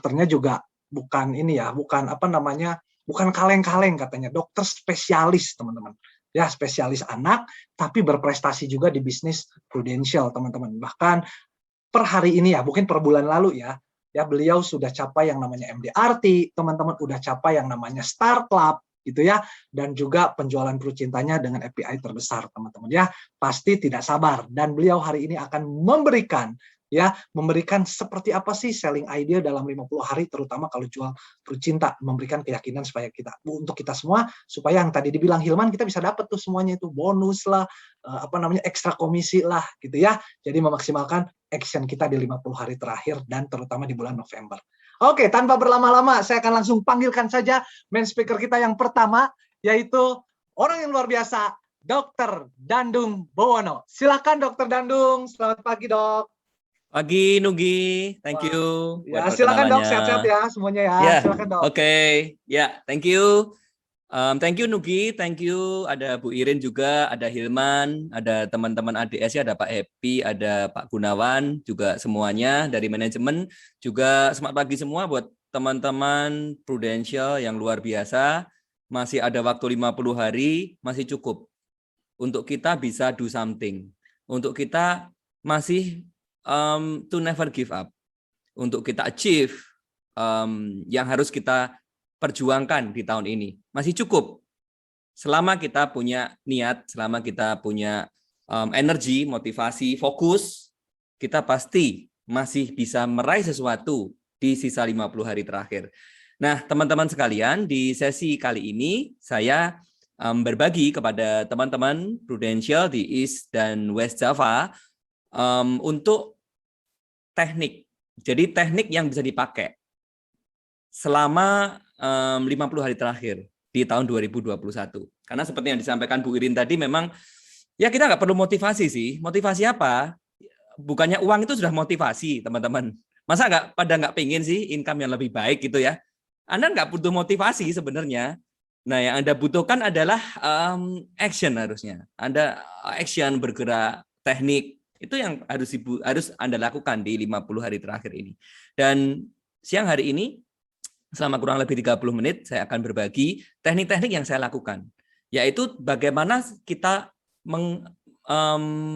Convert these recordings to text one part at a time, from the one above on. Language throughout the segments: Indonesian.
dokternya juga bukan ini ya, bukan apa namanya, bukan kaleng-kaleng katanya, dokter spesialis teman-teman. Ya, spesialis anak, tapi berprestasi juga di bisnis Prudential teman-teman. Bahkan per hari ini ya, mungkin per bulan lalu ya, beliau sudah capai yang namanya MDRT, teman-teman udah capai yang namanya Star Club, gitu ya, dan juga penjualan Prucintanya dengan API terbesar, teman-teman ya, pasti tidak sabar. Dan beliau hari ini akan memberikan seperti apa sih selling idea dalam 50 hari, terutama kalau jual Prucinta, memberikan keyakinan supaya untuk kita semua, supaya yang tadi dibilang Hilman, kita bisa dapat tuh semuanya itu, bonus lah, ekstra komisi lah, gitu ya. Jadi memaksimalkan action kita di 50 hari terakhir, dan terutama di bulan November. Oke, tanpa berlama-lama, saya akan langsung panggilkan saja main speaker kita yang pertama, yaitu orang yang luar biasa, Dr. Dandung Bowono. Silakan Dr. Dandung, selamat pagi dok. Pagi Nugi, thank you. Ya, silakan dok, sehat-sehat ya semuanya ya. Yeah. Silakan dok. Oke, ya, thank you. Thank you Nugi, thank you. Ada Bu Irin juga, ada Hilman, ada teman-teman ADS ya, ada Pak Happy, ada Pak Gunawan, juga semuanya dari manajemen. Juga selamat pagi semua buat teman-teman Prudential yang luar biasa. Masih ada waktu 50 hari, masih cukup untuk kita bisa do something. Untuk kita masih to never give up. Untuk kita achieve yang harus kita perjuangkan di tahun ini. Masih cukup. Selama kita punya niat, selama kita punya energi, motivasi, fokus, kita pasti masih bisa meraih sesuatu di sisa 50 hari terakhir. Nah, teman-teman sekalian, di sesi kali ini saya berbagi kepada teman-teman Prudential di East dan West Java untuk teknik. Jadi teknik yang bisa dipakai selama 50 hari terakhir di tahun 2021. Karena seperti yang disampaikan Bu Irin tadi, memang ya kita nggak perlu motivasi sih. Motivasi apa? Bukannya uang itu sudah motivasi, teman-teman. Masa nggak pengen sih income yang lebih baik gitu ya? Anda nggak butuh motivasi sebenarnya. Nah, yang Anda butuhkan adalah action harusnya. Anda action, bergerak, teknik. Itu yang harus Anda lakukan di 50 hari terakhir ini. Dan siang hari ini, selama kurang lebih 30 menit, saya akan berbagi teknik-teknik yang saya lakukan. Yaitu bagaimana kita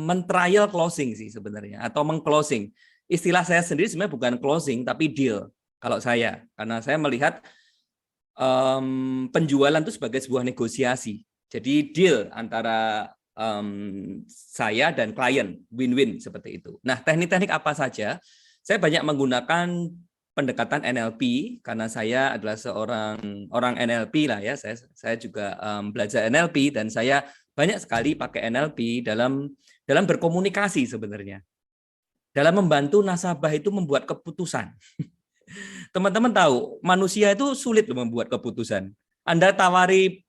men-trial closing sih sebenarnya, atau meng-closing. Istilah saya sendiri sebenarnya bukan closing, tapi deal. Kalau saya, karena saya melihat penjualan itu sebagai sebuah negosiasi. Jadi deal antara saya dan klien, win-win seperti itu. Nah, teknik-teknik apa saja? Saya banyak menggunakan pendekatan NLP karena saya adalah seorang orang NLP lah ya. Saya juga belajar NLP dan saya banyak sekali pakai NLP dalam berkomunikasi sebenarnya. Dalam membantu nasabah itu membuat keputusan. Teman-teman tahu, manusia itu sulit membuat keputusan. Anda tawari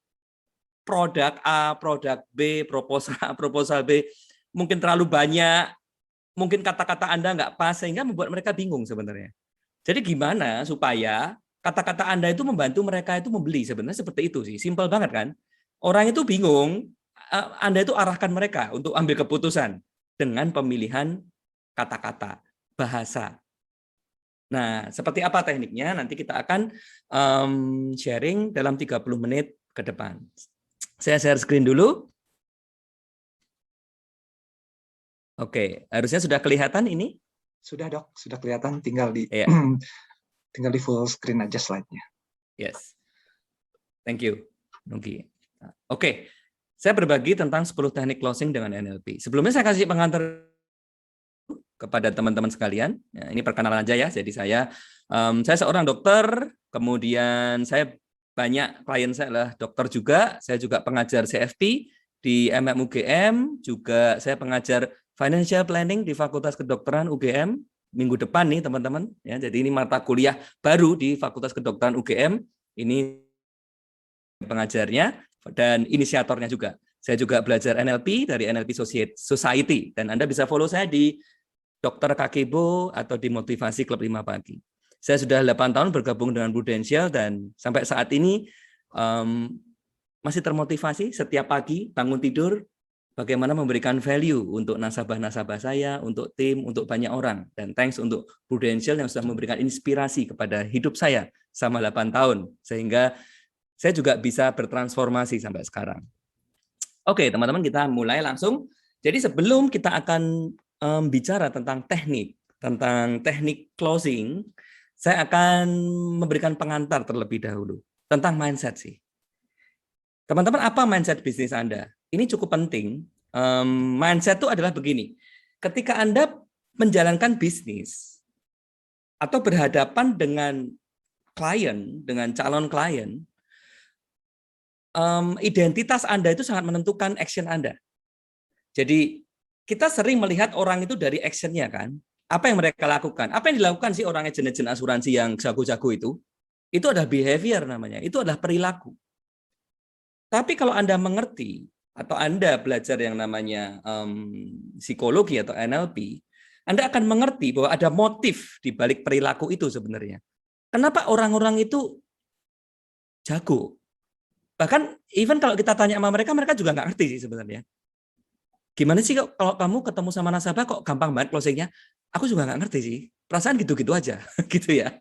produk A, produk B, proposal A, proposal B, mungkin terlalu banyak, mungkin kata-kata Anda nggak pas, sehingga membuat mereka bingung sebenarnya. Jadi gimana supaya kata-kata Anda itu membantu mereka itu membeli? Sebenarnya seperti itu sih, simpel banget kan? Orang itu bingung, Anda itu arahkan mereka untuk ambil keputusan dengan pemilihan kata-kata, bahasa. Nah, seperti apa tekniknya? Nanti kita akan sharing dalam 30 menit ke depan. Saya share screen dulu. Oke, harusnya sudah kelihatan ini? Sudah dok, sudah kelihatan, tinggal di full screen aja slide-nya. Yes. Thank you, Nugi. Oke, saya berbagi tentang 10 teknik closing dengan NLP. Sebelumnya saya kasih pengantar kepada teman-teman sekalian. Ya, ini perkenalan aja ya. Jadi saya seorang dokter, kemudian saya banyak klien saya adalah dokter juga. Saya juga pengajar CFP di MMUGM, juga saya pengajar Financial Planning di Fakultas Kedokteran UGM minggu depan nih teman-teman. Ya, jadi ini mata kuliah baru di Fakultas Kedokteran UGM. Ini pengajarnya dan inisiatornya juga. Saya juga belajar NLP dari NLP Society dan Anda bisa follow saya di Dr. Kakebo atau di Motivasi Klub 5 Pagi. Saya sudah 8 tahun bergabung dengan Prudential dan sampai saat ini masih termotivasi setiap pagi bangun tidur bagaimana memberikan value untuk nasabah-nasabah saya, untuk tim, untuk banyak orang. Dan thanks untuk Prudential yang sudah memberikan inspirasi kepada hidup saya selama 8 tahun. Sehingga saya juga bisa bertransformasi sampai sekarang. Oke, teman-teman, kita mulai langsung. Jadi sebelum kita akan bicara tentang teknik closing, saya akan memberikan pengantar terlebih dahulu tentang mindset sih. Teman-teman, apa mindset bisnis Anda? Ini cukup penting. Mindset itu adalah begini. Ketika Anda menjalankan bisnis atau berhadapan dengan klien, dengan calon klien, identitas Anda itu sangat menentukan action Anda. Jadi kita sering melihat orang itu dari action-nya kan. Apa yang mereka lakukan? Apa yang dilakukan sih orang agen-agen asuransi yang jago-jago itu? Itu adalah behavior namanya. Itu adalah perilaku. Tapi kalau Anda mengerti atau Anda belajar yang namanya psikologi atau NLP, Anda akan mengerti bahwa ada motif di balik perilaku itu sebenarnya. Kenapa orang-orang itu jago? Bahkan even kalau kita tanya sama mereka, mereka juga nggak ngerti sih sebenarnya. Gimana sih kalau kamu ketemu sama nasabah kok gampang banget closing-nya? Aku juga nggak ngerti sih. Perasaan gitu-gitu aja, gitu ya.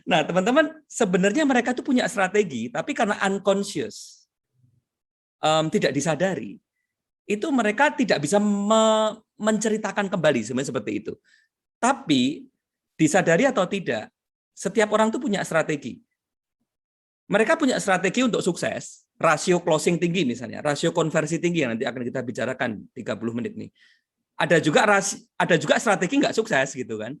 Nah, teman-teman, sebenarnya mereka tuh punya strategi, tapi karena unconscious, tidak disadari, itu mereka tidak bisa menceritakan kembali sebenarnya seperti itu. Tapi disadari atau tidak, setiap orang tuh punya strategi. Mereka punya strategi untuk sukses, rasio closing tinggi misalnya, rasio konversi tinggi yang nanti akan kita bicarakan 30 menit nih. Ada juga strategi nggak sukses gitu kan.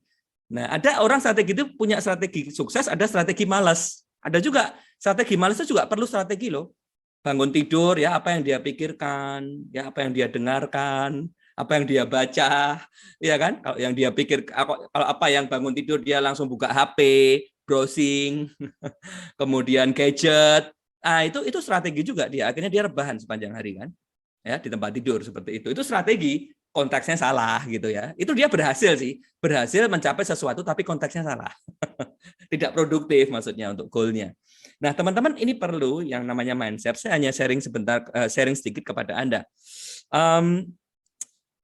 Nah, ada orang strategi itu punya strategi sukses, ada strategi malas. Ada juga strategi malas itu juga perlu strategi loh. Bangun tidur ya, apa yang dia pikirkan, ya apa yang dia dengarkan, apa yang dia baca, ya kan? Kalau yang dia pikir, kalau apa yang bangun tidur dia langsung buka HP, browsing, kemudian gadget. Ah, itu strategi juga dia. Akhirnya dia rebahan sepanjang hari kan. Ya, di tempat tidur seperti itu. Itu strategi, konteksnya salah gitu ya. Itu dia berhasil sih. Berhasil mencapai sesuatu tapi konteksnya salah. Tidak produktif maksudnya untuk goal-nya. Nah, teman-teman, ini perlu yang namanya mindset. Saya hanya sharing sedikit kepada Anda.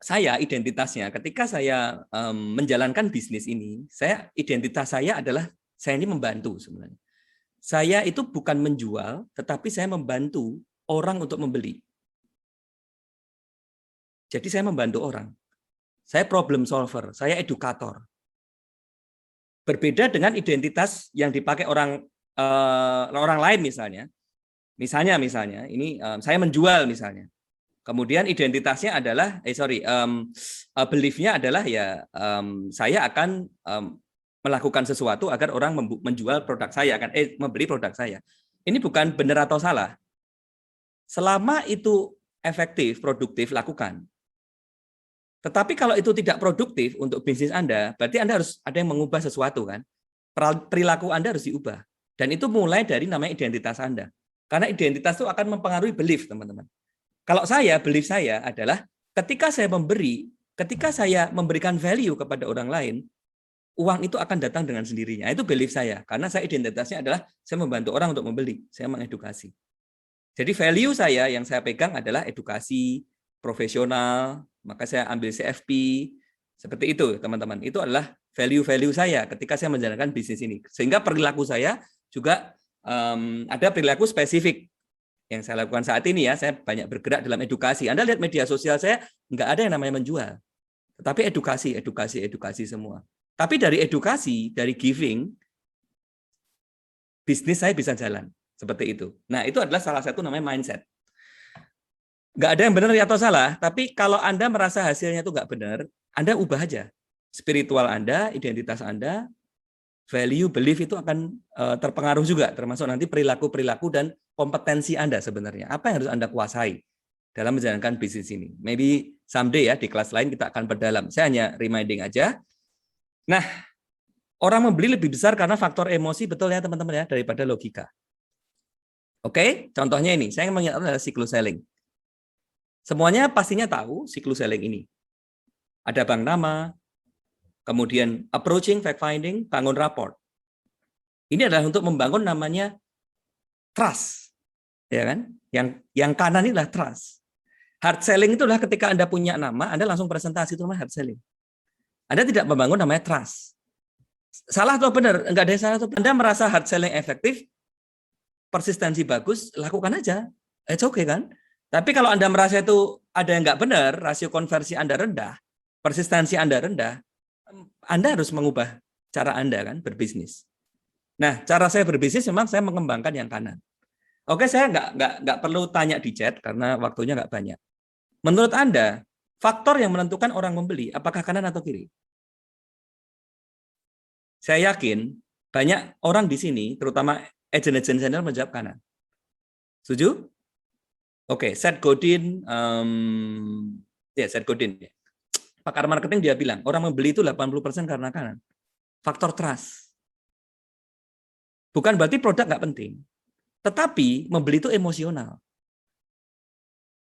Saya identitasnya ketika saya menjalankan bisnis ini, identitas saya adalah saya ini membantu sebenarnya. Saya itu bukan menjual, tetapi saya membantu orang untuk membeli. Jadi saya membantu orang. Saya problem solver, saya edukator. Berbeda dengan identitas yang dipakai orang lain misalnya. Misalnya ini saya menjual misalnya. Kemudian identitasnya adalah belief-nya adalah ya saya akan melakukan sesuatu agar orang menjual produk saya, akan membeli produk saya. Ini bukan benar atau salah. Selama itu efektif, produktif, lakukan. Tetapi kalau itu tidak produktif untuk bisnis Anda, berarti Anda harus ada yang mengubah sesuatu kan. Perilaku Anda harus diubah. Dan itu mulai dari namanya identitas Anda. Karena identitas itu akan mempengaruhi belief, teman-teman. Kalau belief saya adalah ketika saya memberikan value kepada orang lain, uang itu akan datang dengan sendirinya. Itu belief saya. Karena saya identitasnya adalah saya membantu orang untuk membeli, saya mengedukasi. Jadi value saya yang saya pegang adalah edukasi, profesional, maka saya ambil CFP, seperti itu teman-teman. Itu adalah value-value saya ketika saya menjalankan bisnis ini. Sehingga perilaku saya juga ada perilaku spesifik yang saya lakukan saat ini ya. Saya banyak bergerak dalam edukasi. Anda lihat media sosial saya, nggak ada yang namanya menjual. Tetapi edukasi semua. Tapi dari edukasi, dari giving, bisnis saya bisa jalan. Seperti itu. Nah, itu adalah salah satu namanya mindset. Nggak ada yang benar atau salah, tapi kalau Anda merasa hasilnya itu nggak benar, Anda ubah aja. Spiritual Anda, identitas Anda, value, belief itu akan terpengaruh juga, termasuk nanti perilaku-perilaku dan kompetensi Anda sebenarnya. Apa yang harus Anda kuasai dalam menjalankan bisnis ini? Maybe someday ya, di kelas lain kita akan perdalam. Saya hanya reminding aja. Nah, orang membeli lebih besar karena faktor emosi, betul ya teman-teman ya, daripada logika. Oke, contohnya ini, saya ingin mengingatkan adalah siklus selling. Semuanya pastinya tahu siklus selling ini. Ada bank nama, kemudian approaching, fact finding, bangun rapport. Ini adalah untuk membangun namanya trust, ya kan? Yang kanan ini adalah trust. Hard selling itu adalah ketika Anda punya nama, Anda langsung presentasi, itu namanya hard selling. Anda tidak membangun namanya trust. Salah atau benar? Enggak ada yang salah atau benar. Anda merasa hard selling efektif, persistensi bagus, lakukan aja. It's okay kan? Tapi kalau Anda merasa itu ada yang enggak benar, rasio konversi Anda rendah, persistensi Anda rendah, Anda harus mengubah cara Anda kan berbisnis. Nah, cara saya berbisnis memang saya mengembangkan yang kanan. Oke, saya nggak perlu tanya di chat karena waktunya nggak banyak. Menurut Anda, faktor yang menentukan orang membeli, apakah kanan atau kiri? Saya yakin banyak orang di sini, terutama agent-agent channel menjawab kanan. Setuju? Oke, Seth Godin, Seth Godin. Pakar marketing dia bilang, orang membeli itu 80% karena kanan. Faktor trust. Bukan berarti produk nggak penting. Tetapi membeli itu emosional.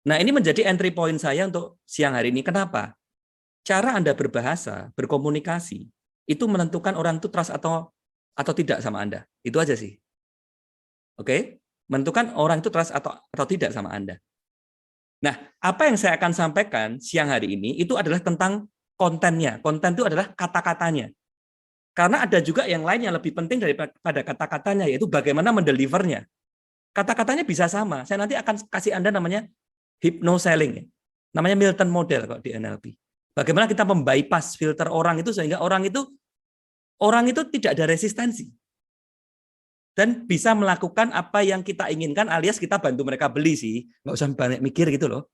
Nah, ini menjadi entry point saya untuk siang hari ini. Kenapa? Cara Anda berbahasa, berkomunikasi, itu menentukan orang itu trust atau tidak sama Anda. Itu aja sih. Oke? Menentukan orang itu trust atau tidak sama Anda. Nah, apa yang saya akan sampaikan siang hari ini itu adalah tentang kontennya. Konten itu adalah kata-katanya. Karena ada juga yang lain yang lebih penting daripada kata-katanya, yaitu bagaimana mendelivernya. Kata-katanya bisa sama. Saya nanti akan kasih Anda namanya hypno-selling. Namanya Milton Model kok di NLP. Bagaimana kita membypass filter orang itu sehingga orang itu tidak ada resistensi. Dan bisa melakukan apa yang kita inginkan alias kita bantu mereka beli sih. Nggak usah banyak mikir gitu loh.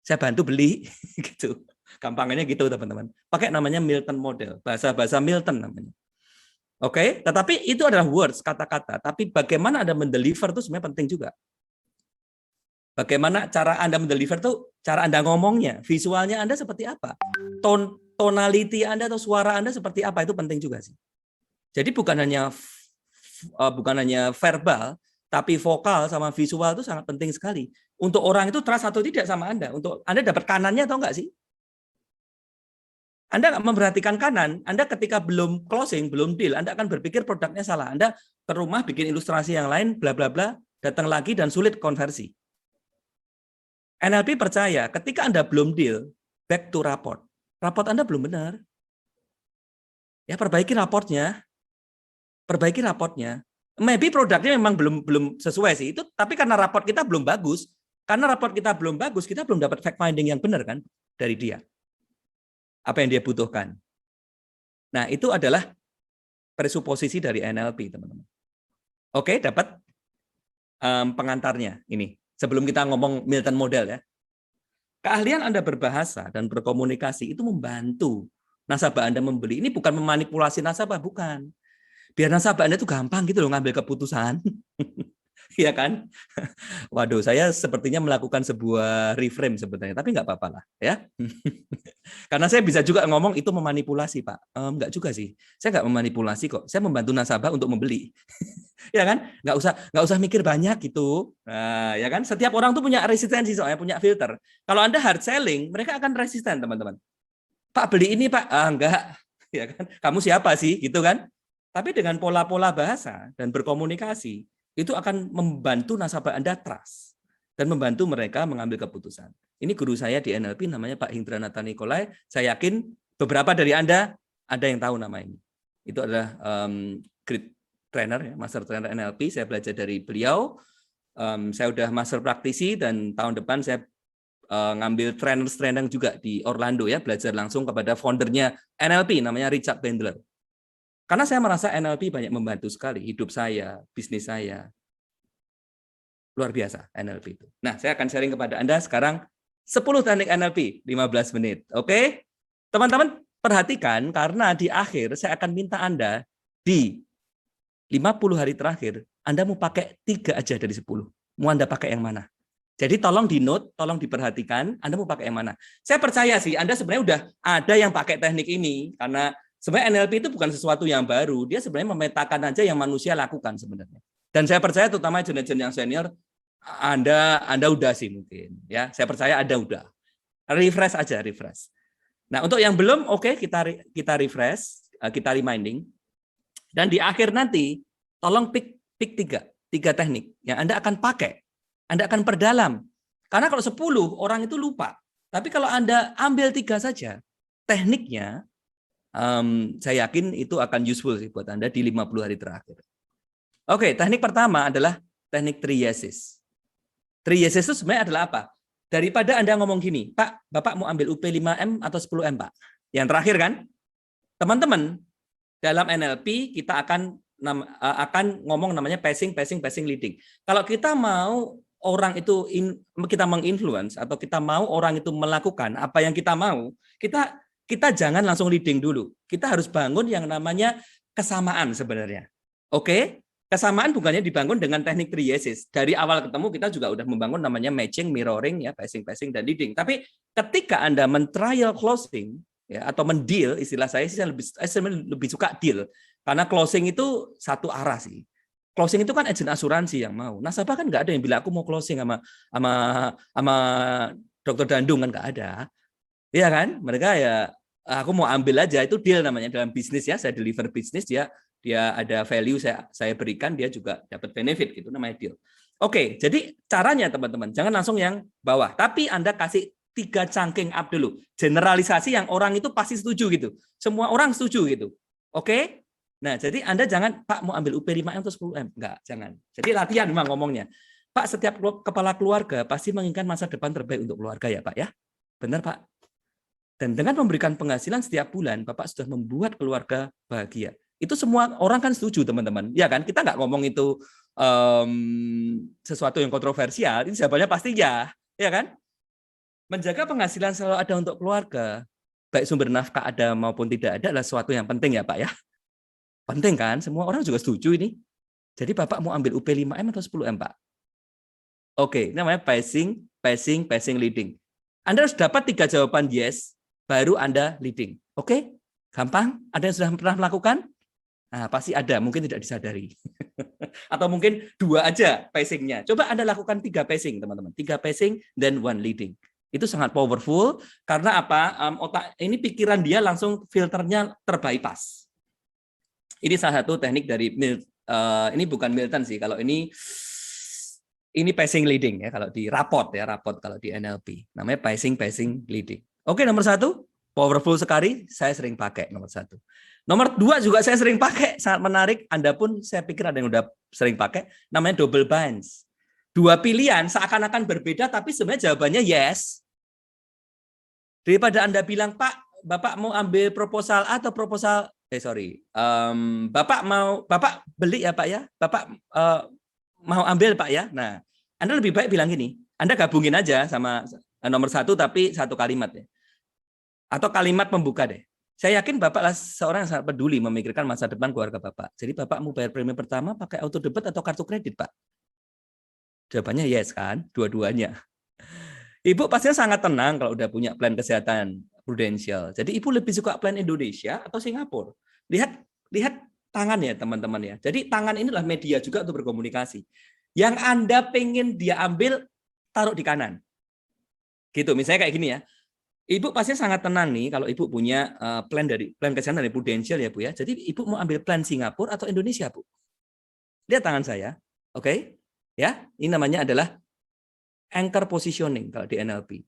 Saya bantu beli gitu. Gampangnya gitu teman-teman. Pakai namanya Milton Model. Bahasa Milton namanya. Oke, tetapi itu adalah words, kata-kata. Tapi bagaimana Anda mendeliver itu sebenarnya penting juga. Bagaimana cara Anda mendeliver itu, cara Anda ngomongnya, visualnya Anda seperti apa, tonality Anda atau suara Anda seperti apa, itu penting juga sih. Jadi bukan hanya verbal, tapi vokal sama visual itu sangat penting sekali. Untuk orang itu trust atau tidak sama Anda, untuk Anda dapat kanannya atau enggak sih? Anda nggak memperhatikan kanan, Anda ketika belum closing, belum deal, Anda akan berpikir produknya salah. Anda ke rumah bikin ilustrasi yang lain, bla bla bla, datang lagi dan sulit konversi. NLP percaya ketika Anda belum deal, back to rapport. Rapport Anda belum benar. Ya, perbaiki raportnya. Perbaiki raportnya. Maybe produknya memang belum sesuai sih itu, tapi karena raport kita belum bagus. Karena raport kita belum bagus, kita belum dapat fact finding yang benar kan dari dia. Apa yang dia butuhkan. Nah, itu adalah presuposisi dari NLP, teman-teman. Oke, dapat pengantarnya ini. Sebelum kita ngomong Milton Model ya. Keahlian Anda berbahasa dan berkomunikasi itu membantu nasabah Anda membeli. Ini bukan memanipulasi nasabah, bukan. Biar nasabah Anda itu gampang gitu loh ngambil keputusan. Iya kan? Waduh, saya sepertinya melakukan sebuah reframe sebenarnya, tapi nggak apa-apa lah ya. Karena saya bisa juga ngomong itu memanipulasi, Pak. Nggak juga sih. Saya nggak memanipulasi kok. Saya membantu nasabah untuk membeli. Ya kan? Nggak usah mikir banyak gitu. Nah, ya kan? Setiap orang tuh punya resistensi soalnya, punya filter. Kalau Anda hard selling, mereka akan resisten, teman-teman. Pak, beli ini, Pak. Enggak. Ya kan? Kamu siapa sih? Gitu kan? Tapi dengan pola-pola bahasa dan berkomunikasi, itu akan membantu nasabah Anda trust dan membantu mereka mengambil keputusan. Ini guru saya di NLP namanya Pak Hindranata Nikolai. Saya yakin beberapa dari Anda ada yang tahu nama ini. Itu adalah grid trainer, ya, master trainer NLP. Saya belajar dari beliau. Saya udah master praktisi dan tahun depan saya ngambil trainer juga di Orlando ya, belajar langsung kepada foundernya NLP namanya Richard Bandler. Karena saya merasa NLP banyak membantu sekali hidup saya, bisnis saya. Luar biasa NLP itu. Nah, saya akan sharing kepada Anda sekarang 10 teknik NLP 15 menit. Oke? Teman-teman perhatikan karena di akhir saya akan minta Anda di 50 hari terakhir Anda mau pakai 3 aja dari 10. Mau Anda pakai yang mana? Jadi tolong di note, tolong diperhatikan Anda mau pakai yang mana. Saya percaya sih Anda sebenarnya udah ada yang pakai teknik ini karena sebenarnya NLP itu bukan sesuatu yang baru, dia sebenarnya memetakan aja yang manusia lakukan sebenarnya. Dan saya percaya terutama agent-agent yang senior, Anda udah sih mungkin, ya. Saya percaya Anda udah. Refresh aja, refresh. Nah, untuk yang belum, oke, kita refresh, kita reminding. Dan di akhir nanti, tolong pick 3 teknik yang Anda akan pakai, Anda akan perdalam. Karena kalau 10 orang itu lupa. Tapi kalau Anda ambil 3 saja, tekniknya saya yakin itu akan useful sih buat Anda di 50 hari terakhir. Oke, teknik pertama adalah teknik 3 yeses. 3 yeses itu sebenarnya adalah apa? Daripada Anda ngomong gini, Pak, Bapak mau ambil UP 5M atau 10M, Pak? Yang terakhir kan? Teman-teman, dalam NLP kita akan ngomong namanya passing, leading. Kalau kita mau orang itu kita menginfluence atau kita mau orang itu melakukan apa yang kita mau, kita jangan langsung leading dulu. Kita harus bangun yang namanya kesamaan sebenarnya. Oke? Kesamaan bukannya dibangun dengan teknik 3 yeses. Dari awal ketemu kita juga udah membangun namanya matching, mirroring, ya, passing, dan leading. Tapi ketika Anda men-trial closing, ya, atau mendeal, istilah saya sih lebih suka deal. Karena closing itu satu arah sih. Closing itu kan agen asuransi yang mau. Nasabah kan nggak ada yang bilang aku mau closing sama Dr. Dandung, kan nggak ada. Iya kan? Mereka ya aku mau ambil aja, itu deal namanya dalam bisnis ya. Saya deliver bisnis, dia ada value saya berikan, dia juga dapat benefit, gitu namanya deal. Oke, jadi caranya teman-teman jangan langsung yang bawah, tapi Anda kasih 3 chunking up dulu. Generalisasi yang orang itu pasti setuju gitu. Semua orang setuju gitu. Oke? Nah, jadi Anda jangan, Pak mau ambil UP 5M atau 10M. Enggak, jangan. Jadi latihan memang ngomongnya. Pak, setiap kepala keluarga pasti menginginkan masa depan terbaik untuk keluarga ya, Pak ya. Benar, Pak? Dan dengan memberikan penghasilan setiap bulan, Bapak sudah membuat keluarga bahagia. Itu semua orang kan setuju, teman-teman. Ya kan? Kita nggak ngomong itu sesuatu yang kontroversial. Ini jawabannya pasti ya. Ya kan? Menjaga penghasilan selalu ada untuk keluarga, baik sumber nafkah ada maupun tidak ada, adalah sesuatu yang penting ya Pak ya. Penting kan? Semua orang juga setuju ini. Jadi Bapak mau ambil UP 5M atau 10M, Pak? Oke, namanya passing, leading. Anda harus dapat 3 jawaban yes, baru Anda leading. Oke? Gampang? Ada yang sudah pernah melakukan? Nah, pasti ada, mungkin tidak disadari. Atau mungkin 2 aja passingnya. Coba Anda lakukan 3 passing, teman-teman. 3 passing, then 1 leading. Itu sangat powerful, karena apa? Otak ini, pikiran dia langsung filternya terbypass. Ini salah satu teknik dari ini bukan Milton sih, kalau ini passing leading ya, kalau di raport kalau di NLP namanya passing leading. Oke, nomor 1 powerful sekali, saya sering pakai nomor 1. Nomor 2 juga saya sering pakai, sangat menarik. Anda pun saya pikir ada yang udah sering pakai, namanya double binds. 2 pilihan seakan-akan berbeda, tapi sebenarnya jawabannya yes. Daripada Anda bilang, Pak, Bapak mau ambil proposal A atau proposal Bapak beli ya Pak ya, Bapak mau ambil Pak ya. Nah, Anda lebih baik bilang gini, Anda gabungin aja sama nomor 1 tapi 1 kalimat ya, atau kalimat pembuka deh. Saya yakin Bapak adalah seorang yang sangat peduli memikirkan masa depan keluarga Bapak. Jadi Bapak mau bayar premi pertama pakai auto debit atau kartu kredit, Pak? Jawabannya yes kan, dua-duanya. Ibu pastinya sangat tenang kalau udah punya plan kesehatan prudensial. Jadi Ibu lebih suka plan Indonesia atau Singapura? Lihat tangan ya teman-teman ya. Jadi tangan ini adalah media juga untuk berkomunikasi. Yang Anda pengen dia ambil, taruh di kanan. Gitu, misalnya kayak gini ya. Ibu pasti sangat tenang nih kalau Ibu punya plan kesehatan dari prudensial ya Bu ya. Jadi Ibu mau ambil plan Singapura atau Indonesia Bu? Lihat tangan saya. Oke? Ya, ini namanya adalah anchor positioning kalau di NLP.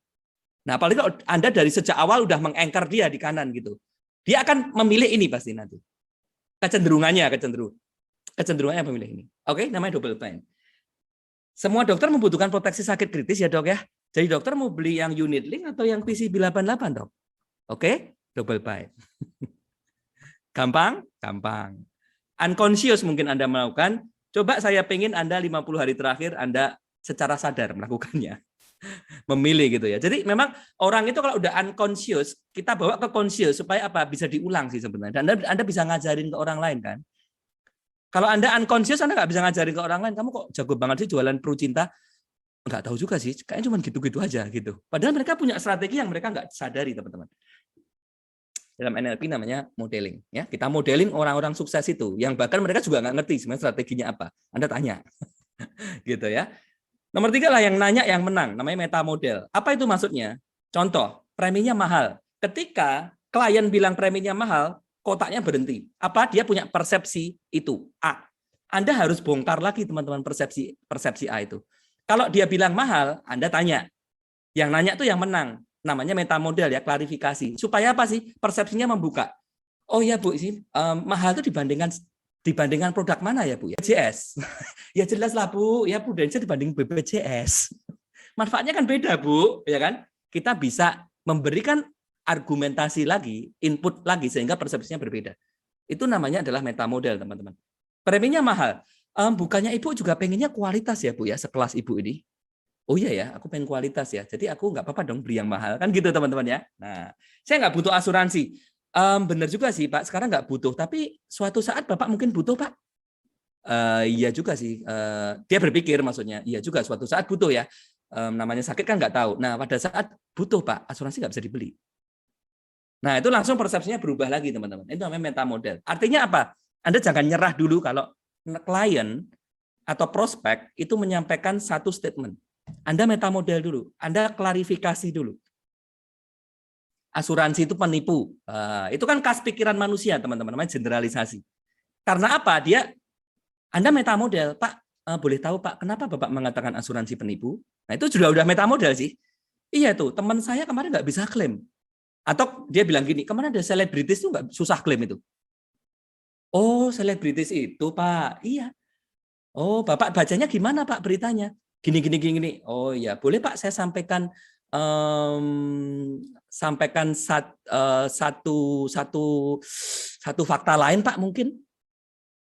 Nah, apalagi kalau Anda dari sejak awal udah meng-anchor dia di kanan gitu. Dia akan memilih ini pasti nanti. Kecenderungannya memilih ini. Oke, namanya double bind. Semua dokter membutuhkan proteksi sakit kritis ya, Dok ya. Jadi dokter mau beli yang unit link atau yang PCB88, Dok? Oke, double bind. Gampang? Gampang. Unconscious mungkin Anda melakukan. Coba saya pengen Anda 50 hari terakhir Anda secara sadar melakukannya. Memilih gitu ya. Jadi memang orang itu kalau udah unconscious, kita bawa ke conscious supaya apa? Bisa diulang sih sebenarnya. Dan Anda bisa ngajarin ke orang lain kan. Kalau Anda unconscious, Anda nggak bisa ngajarin ke orang lain. Kamu kok jago banget sih jualan Pro Cinta? Nggak tahu juga sih. Kayaknya cuma gitu-gitu aja gitu. Padahal mereka punya strategi yang mereka nggak sadari, teman-teman. Dalam NLP namanya modeling. Ya, kita modeling orang-orang sukses itu, yang bahkan mereka juga nggak ngerti sebenarnya strateginya apa. Anda tanya, gitu ya. Nomor 3 lah yang nanya yang menang, namanya meta model. Apa itu maksudnya? Contoh, preminya mahal. Ketika klien bilang preminya mahal, kotaknya berhenti. Apa dia punya persepsi itu? A. Anda harus bongkar lagi teman-teman persepsi A itu. Kalau dia bilang mahal, Anda tanya, Yang nanya tuh yang menang. Namanya metamodel ya, klarifikasi. Supaya apa sih? Persepsinya membuka. Oh ya Bu, ini mahal tuh dibandingkan produk mana ya Bu? Ya BPJS. Ya jelas lah Bu, ya Prudensial dibanding BPJS. Manfaatnya kan beda Bu, ya kan? Kita bisa memberikan argumentasi lagi, input lagi sehingga persepsinya berbeda. Itu namanya adalah metamodel, teman-teman. Preminya mahal. Bukannya Ibu juga pengennya kualitas ya Bu ya, sekelas Ibu ini? Oh iya ya, aku pengen kualitas ya. Jadi aku nggak apa-apa dong beli yang mahal. Kan gitu teman-teman ya. Nah, saya nggak butuh asuransi. Benar juga sih Pak, sekarang nggak butuh. Tapi suatu saat Bapak mungkin butuh Pak. Iya juga sih. Dia berpikir maksudnya, iya juga suatu saat butuh ya. Namanya sakit kan nggak tahu. Nah, pada saat butuh Pak, asuransi nggak bisa dibeli. Nah, itu langsung persepsinya berubah lagi teman-teman. Itu namanya metamodel. Artinya apa? Anda jangan nyerah dulu kalau klien atau prospek itu menyampaikan satu statement. Anda metamodel dulu, Anda klarifikasi dulu. Asuransi itu penipu. Itu kan khas pikiran manusia, teman-teman, namanya generalisasi. Karena apa? Anda metamodel, Pak, boleh tahu Pak, kenapa Bapak mengatakan asuransi penipu? Nah, itu sudah metamodel sih. Iya tuh, teman saya kemarin nggak bisa klaim. Atau dia bilang gini, kemarin ada selebritis itu nggak susah klaim itu. Oh, selebritis itu Pak, iya. Oh, Bapak bacanya gimana Pak beritanya? Gini. Oh ya, boleh Pak saya sampaikan satu fakta lain Pak mungkin.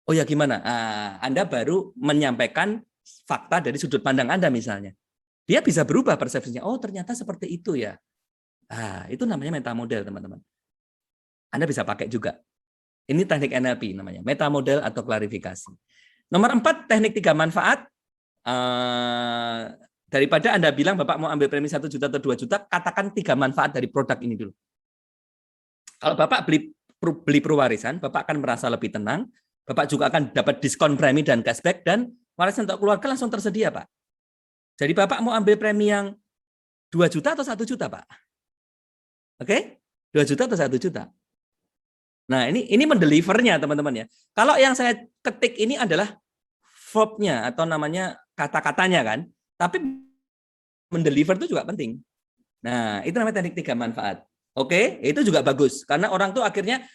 Oh ya gimana? Anda baru menyampaikan fakta dari sudut pandang Anda misalnya. Dia bisa berubah persepsinya. Oh ternyata seperti itu ya. Itu namanya metamodel teman-teman. Anda bisa pakai juga. Ini teknik NLP namanya, metamodel atau klarifikasi. Nomor 4, teknik 3 manfaat. Daripada Anda bilang Bapak mau ambil premi 1 juta atau 2 juta, katakan 3 manfaat dari produk ini dulu. Kalau Bapak beli perwarisan, Bapak akan merasa lebih tenang, Bapak juga akan dapat diskon premi dan cashback, dan warisan untuk keluarga langsung tersedia, Pak. Jadi Bapak mau ambil premi yang 2 juta atau 1 juta, Pak? Oke? 2 juta atau 1 juta? Nah, ini mendelivernya, teman-teman ya. Kalau yang saya ketik ini adalah verb-nya atau namanya kata-katanya kan. Tapi mendeliver itu juga penting. Nah, itu namanya teknik 3 manfaat. Oke, itu juga bagus karena orang tuh akhirnya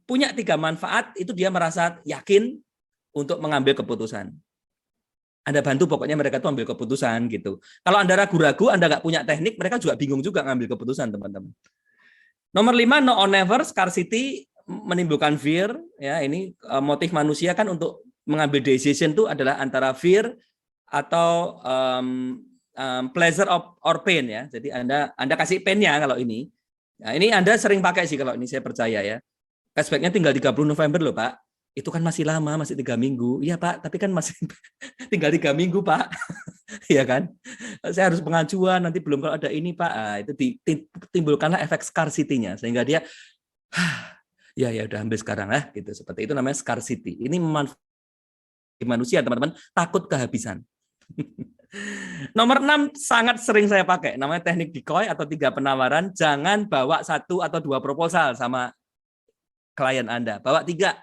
punya 3 manfaat, itu dia merasa yakin untuk mengambil keputusan. Anda bantu pokoknya mereka tuh ambil keputusan gitu. Kalau Anda ragu-ragu, Anda nggak punya teknik, mereka juga bingung juga ngambil keputusan, teman-teman. Nomor 5, no or never, scarcity menimbulkan fear. Ya, ini motif manusia kan untuk mengambil decision itu adalah antara fear atau pleasure or pain ya. Jadi Anda kasih pain-nya kalau ini. Nah, ini Anda sering pakai sih kalau ini saya percaya ya. Cashback-nya tinggal 30 November loh, Pak. Itu kan masih lama, masih 3 minggu. Iya, Pak, tapi kan masih tinggal 3 minggu, Pak. Iya kan? Saya harus pengajuan, nanti belum kalau ada ini, Pak. Itu timbulkanlah efek scarcity-nya sehingga dia ya udah ambil sekarang lah gitu. Seperti itu namanya scarcity. Ini memanfaatkan manusia, teman-teman, takut kehabisan. Nomor 6 sangat sering saya pakai, namanya teknik decoy atau 3 penawaran. Jangan bawa 1 atau 2 proposal sama klien Anda. Bawa 3.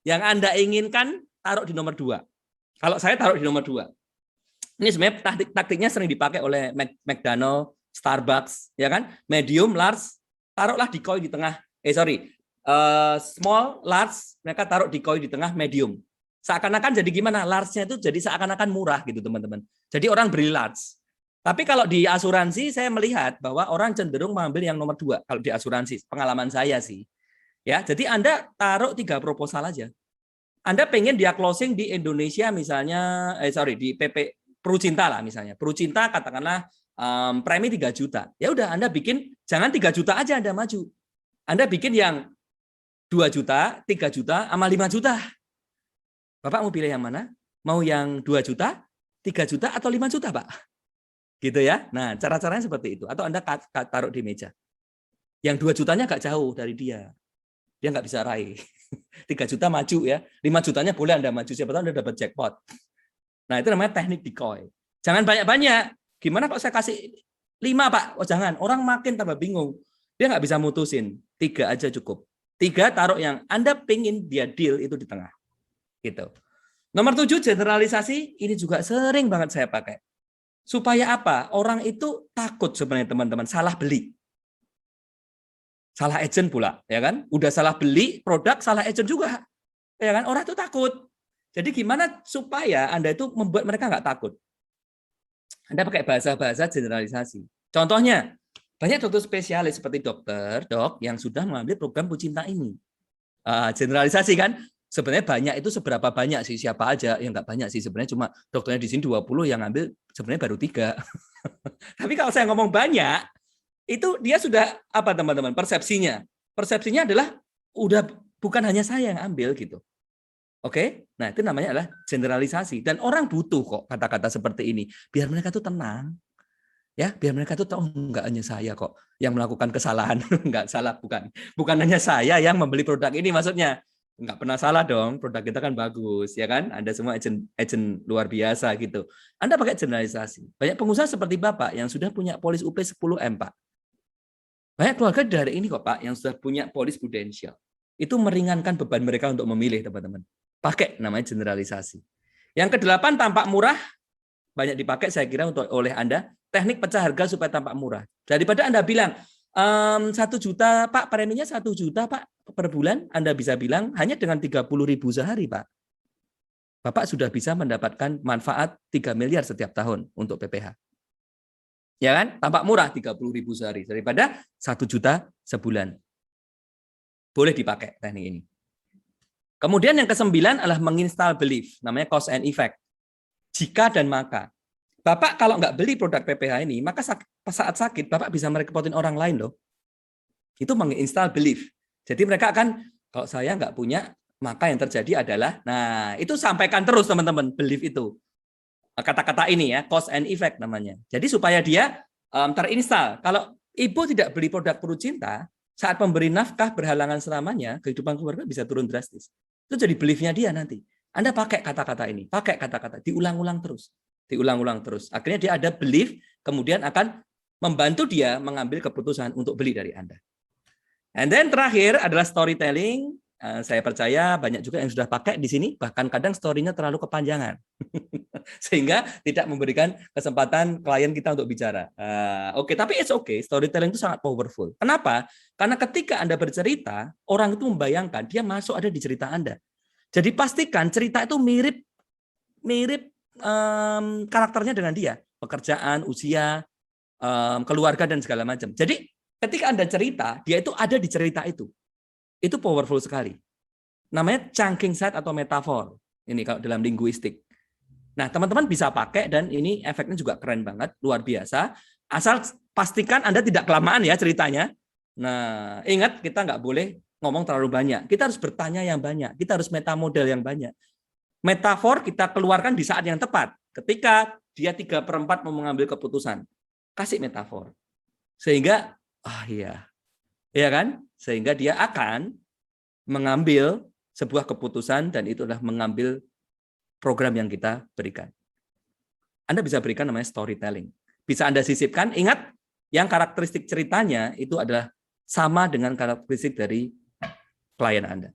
Yang Anda inginkan taruh di nomor 2. Kalau saya taruh di nomor 2. Ini sebenarnya taktiknya sering dipakai oleh McDonald, Starbucks, ya kan? Medium, large, taruhlah decoy di tengah. Small, large, mereka taruh decoy di tengah, medium. Seakan-akan jadi gimana? Large-nya itu jadi seakan-akan murah gitu, teman-teman. Jadi orang beli large. Tapi kalau di asuransi saya melihat bahwa orang cenderung mengambil yang nomor 2 kalau di asuransi, pengalaman saya sih. Ya, jadi Anda taruh 3 proposal aja. Anda pengen dia closing di Indonesia misalnya, di PP Prucinta lah misalnya. Prucinta katakanlah premi 3 juta. Ya udah Anda bikin, jangan 3 juta aja Anda maju. Anda bikin yang 2 juta, 3 juta, sama 5 juta. Bapak mau pilih yang mana? Mau yang 2 juta, 3 juta, atau 5 juta, Pak? Gitu ya. Nah, cara-caranya seperti itu. Atau Anda taruh di meja. Yang 2 jutanya agak jauh dari dia. Dia nggak bisa raih. 3 juta maju ya. 5 jutanya boleh Anda maju. Siapa tahu Anda dapat jackpot. Nah, itu namanya teknik decoy. Jangan banyak-banyak. Gimana kok saya kasih 5, Pak? Oh, jangan. Orang makin tambah bingung. Dia nggak bisa mutusin. 3 aja cukup. 3 taruh yang Anda pengen dia deal itu di tengah. Gitu. Nomor 7, generalisasi. Ini juga sering banget saya pakai. Supaya apa? Orang itu takut sebenarnya teman-teman, salah beli. Salah agent pula, ya kan? Udah salah beli produk, salah agent juga. Ya kan? Orang itu takut. Jadi gimana supaya Anda itu membuat mereka nggak takut? Anda pakai bahasa-bahasa generalisasi. Contohnya, banyak dokter spesialis seperti dokter, dok, yang sudah mengambil program Bu Cinta ini. Generalisasi kan? Sebenarnya banyak itu seberapa banyak sih, siapa aja yang nggak banyak sih sebenarnya, cuma dokternya di sini 20 yang ngambil sebenarnya baru 3. Tapi kalau saya ngomong banyak, itu dia sudah apa teman-teman? Persepsinya. Persepsinya adalah udah bukan hanya saya yang ambil gitu. Oke? Nah, itu namanya adalah generalisasi dan orang butuh kok kata-kata seperti ini biar mereka tuh tenang. Ya, biar mereka tuh tahu enggak hanya saya kok yang melakukan kesalahan. Enggak salah, bukan. Bukan hanya saya yang membeli produk ini maksudnya. Enggak pernah salah dong, produk kita kan bagus, ya kan? Anda semua agent luar biasa gitu. Anda pakai generalisasi. Banyak pengusaha seperti Bapak yang sudah punya polis UP 10M, Pak. Banyak keluarga dari ini kok, Pak, yang sudah punya polis Prudential. Itu meringankan beban mereka untuk memilih, teman-teman. Pakai namanya generalisasi. Yang ke-8, tampak murah, banyak dipakai saya kira untuk oleh Anda, teknik pecah harga supaya tampak murah. Daripada Anda bilang, 1 juta, Pak, preminya 1 juta, Pak, per bulan, Anda bisa bilang hanya dengan 30.000 sehari, Pak. Bapak sudah bisa mendapatkan manfaat 3 miliar setiap tahun untuk PPH. Ya kan? Tampak murah 30.000 sehari daripada 1 juta sebulan. Boleh dipakai teknik ini. Kemudian yang ke-9 adalah menginstal belief, namanya cause and effect. Jika dan maka. Bapak kalau nggak beli produk PPH ini, maka saat sakit Bapak bisa merepotin orang lain loh. Itu menginstal belief. Jadi mereka akan, kalau saya nggak punya, maka yang terjadi adalah, nah itu sampaikan terus teman-teman, belief itu. Kata-kata ini ya, cause and effect namanya. Jadi supaya dia terinstal. Kalau ibu tidak beli produk Puru Cinta, saat memberi nafkah berhalangan selamanya, kehidupan keluarga bisa turun drastis. Itu jadi belief-nya dia nanti. Anda pakai kata-kata ini, pakai kata-kata, diulang-ulang terus. Diulang-ulang terus. Akhirnya dia ada belief, kemudian akan membantu dia mengambil keputusan untuk beli dari Anda. And then terakhir adalah storytelling. Saya percaya banyak juga yang sudah pakai di sini, bahkan kadang story-nya terlalu kepanjangan. Sehingga tidak memberikan kesempatan klien kita untuk bicara. Oke, tapi it's okay. Storytelling itu sangat powerful. Kenapa? Karena ketika Anda bercerita, orang itu membayangkan dia masuk ada di cerita Anda. Jadi pastikan cerita itu mirip karakternya dengan dia, pekerjaan, usia, keluarga dan segala macam. Jadi ketika Anda cerita, dia itu ada di cerita itu. Itu powerful sekali. Namanya chunking set atau metafor. Ini kalau dalam linguistik. Nah, teman-teman bisa pakai dan ini efeknya juga keren banget, luar biasa. Asal pastikan Anda tidak kelamaan ya ceritanya. Nah, ingat kita nggak boleh ngomong terlalu banyak. Kita harus bertanya yang banyak. Kita harus metamodel yang banyak. Metafor kita keluarkan di saat yang tepat. Ketika dia 3/4 mau mengambil keputusan. Kasih metafor. Sehingga, iya kan? Sehingga dia akan mengambil sebuah keputusan dan itu adalah mengambil program yang kita berikan. Anda bisa berikan namanya storytelling. Bisa Anda sisipkan, ingat yang karakteristik ceritanya itu adalah sama dengan karakteristik dari klien Anda.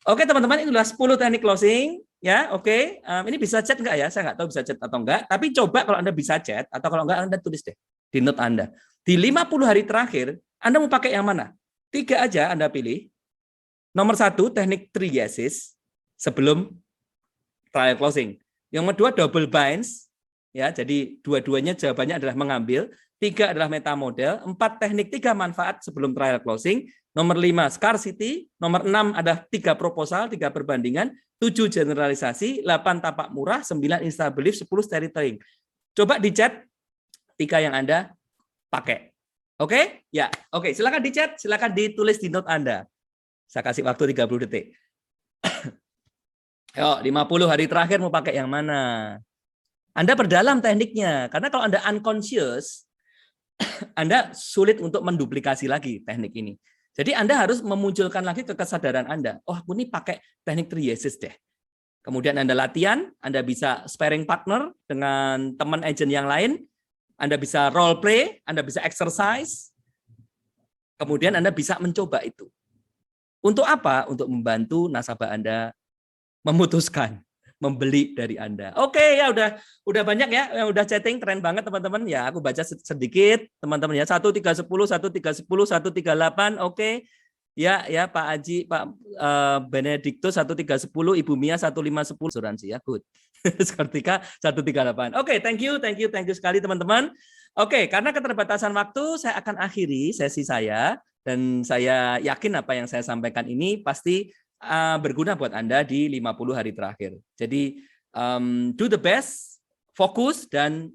Oke teman-teman, itulah 10 teknik closing. Ya, oke. Ini bisa chat enggak ya? Saya nggak tahu bisa chat atau enggak. Tapi coba kalau Anda bisa chat, atau kalau enggak Anda tulis deh di note Anda. Di 50 hari terakhir, Anda mau pakai yang mana? 3 aja Anda pilih. Nomor 1, teknik 3 yeses sebelum trial closing. Yang kedua, double binds. Ya, jadi dua-duanya jawabannya adalah mengambil. 3 adalah meta model. 4, teknik 3 manfaat sebelum trial closing. Nomor 5, scarcity. Nomor 6 ada 3 proposal, 3 perbandingan. 7, generalisasi. 8, tapak murah. 9, install belief. 10, storytelling. Coba di chat 3 yang Anda pakai. Oke? Ya, oke. Silakan di chat, silakan ditulis di note Anda. Saya kasih waktu 30 detik. Yuk, 50 hari terakhir mau pakai yang mana? Anda perdalam tekniknya. Karena kalau Anda unconscious, Anda sulit untuk menduplikasi lagi teknik ini. Jadi Anda harus memunculkan lagi kesadaran Anda. Oh, aku ini pakai teknik 3 yeses deh. Kemudian Anda latihan, Anda bisa sparring partner dengan teman agent yang lain. Anda bisa role play, Anda bisa exercise. Kemudian Anda bisa mencoba itu. Untuk apa? Untuk membantu nasabah Anda memutuskan. membeli dari Anda. Oke, ya udah banyak ya yang udah chatting, keren banget teman-teman. Ya, aku baca sedikit teman-teman ya. 1310, 1310, 138. Oke. Ya Pak Aji, Pak Benediktus 1310, Ibu Mia 1510 asuransi ya. Good. Kartika 138. Oke, thank you sekali teman-teman. Oke, karena keterbatasan waktu saya akan akhiri sesi saya dan saya yakin apa yang saya sampaikan ini pasti berguna buat Anda di 50 hari terakhir. Jadi do the best, fokus dan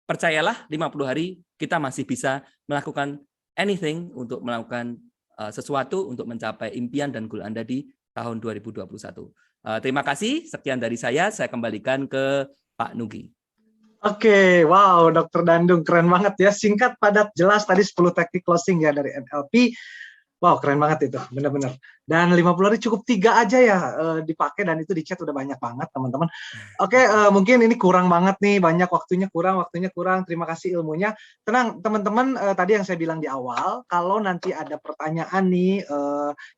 percayalah 50 hari kita masih bisa melakukan anything untuk melakukan sesuatu untuk mencapai impian dan goal Anda di tahun 2021. Terima kasih, sekian dari saya kembalikan ke Pak Nugi. Oke, wow, Dr. Dandung keren banget ya, singkat, padat, jelas, tadi 10 teknik closing ya dari NLP. Wow, keren banget itu, benar-benar. Dan 50 hari cukup 3 aja ya dipakai, dan itu di chat udah banyak banget teman-teman. Oke, mungkin ini kurang banget nih, banyak waktunya kurang. Terima kasih ilmunya. Tenang teman-teman, tadi yang saya bilang di awal, kalau nanti ada pertanyaan nih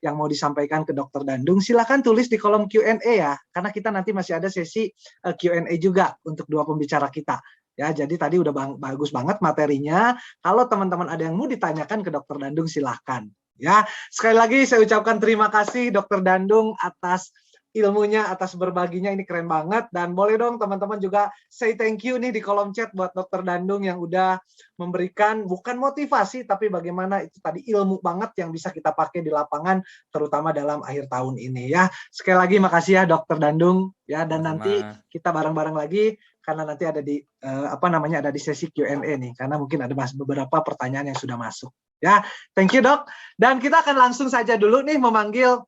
yang mau disampaikan ke Dr. Dandung, silakan tulis di kolom Q&A ya, karena kita nanti masih ada sesi Q&A juga untuk dua pembicara kita. Ya, jadi tadi udah bagus banget materinya. Kalau teman-teman ada yang mau ditanyakan ke Dr. Dandung, silahkan. Ya, sekali lagi saya ucapkan terima kasih Dr. Dandung atas ilmunya, atas berbaginya, ini keren banget. Dan boleh dong teman-teman juga say thank you nih di kolom chat buat Dr. Dandung yang udah memberikan bukan motivasi tapi bagaimana itu tadi ilmu banget yang bisa kita pakai di lapangan terutama dalam akhir tahun ini ya. Sekali lagi makasih ya Dr. Dandung ya, dan nanti kita bareng-bareng lagi karena nanti ada di ada di sesi Q&A nih, karena mungkin ada beberapa pertanyaan yang sudah masuk. Ya, thank you Dok. Dan kita akan langsung saja dulu nih memanggil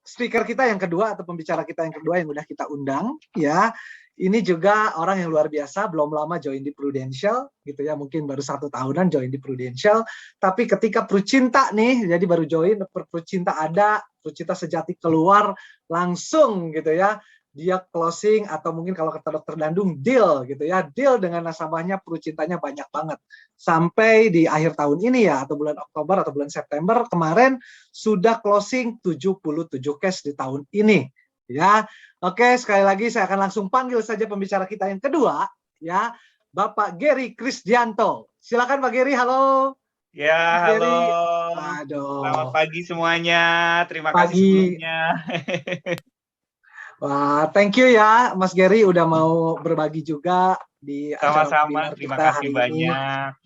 speaker kita yang kedua atau pembicara kita yang kedua yang udah kita undang. Ya, ini juga orang yang luar biasa, belum lama join di Prudential, gitu ya, mungkin baru 1 tahunan join di Prudential. Tapi ketika Prucinta nih, jadi baru join, Prucinta ada, Prucinta sejati keluar, langsung gitu ya. Dia closing atau mungkin kalau kata Dr. Dandung deal gitu ya, deal dengan nasabahnya Prucintanya banyak banget. Sampai di akhir tahun ini ya, atau bulan Oktober atau bulan September kemarin sudah closing 77 case di tahun ini. Ya, oke, sekali lagi saya akan langsung panggil saja pembicara kita yang kedua ya, Bapak Gary Krisdianto. Silakan Pak Gary, halo. Ya, halo. Aduh. Selamat pagi semuanya. Terima kasih sebelumnya. Wah, thank you ya Mas Gary udah mau berbagi juga di acara Sama-sama, terima kasih banyak.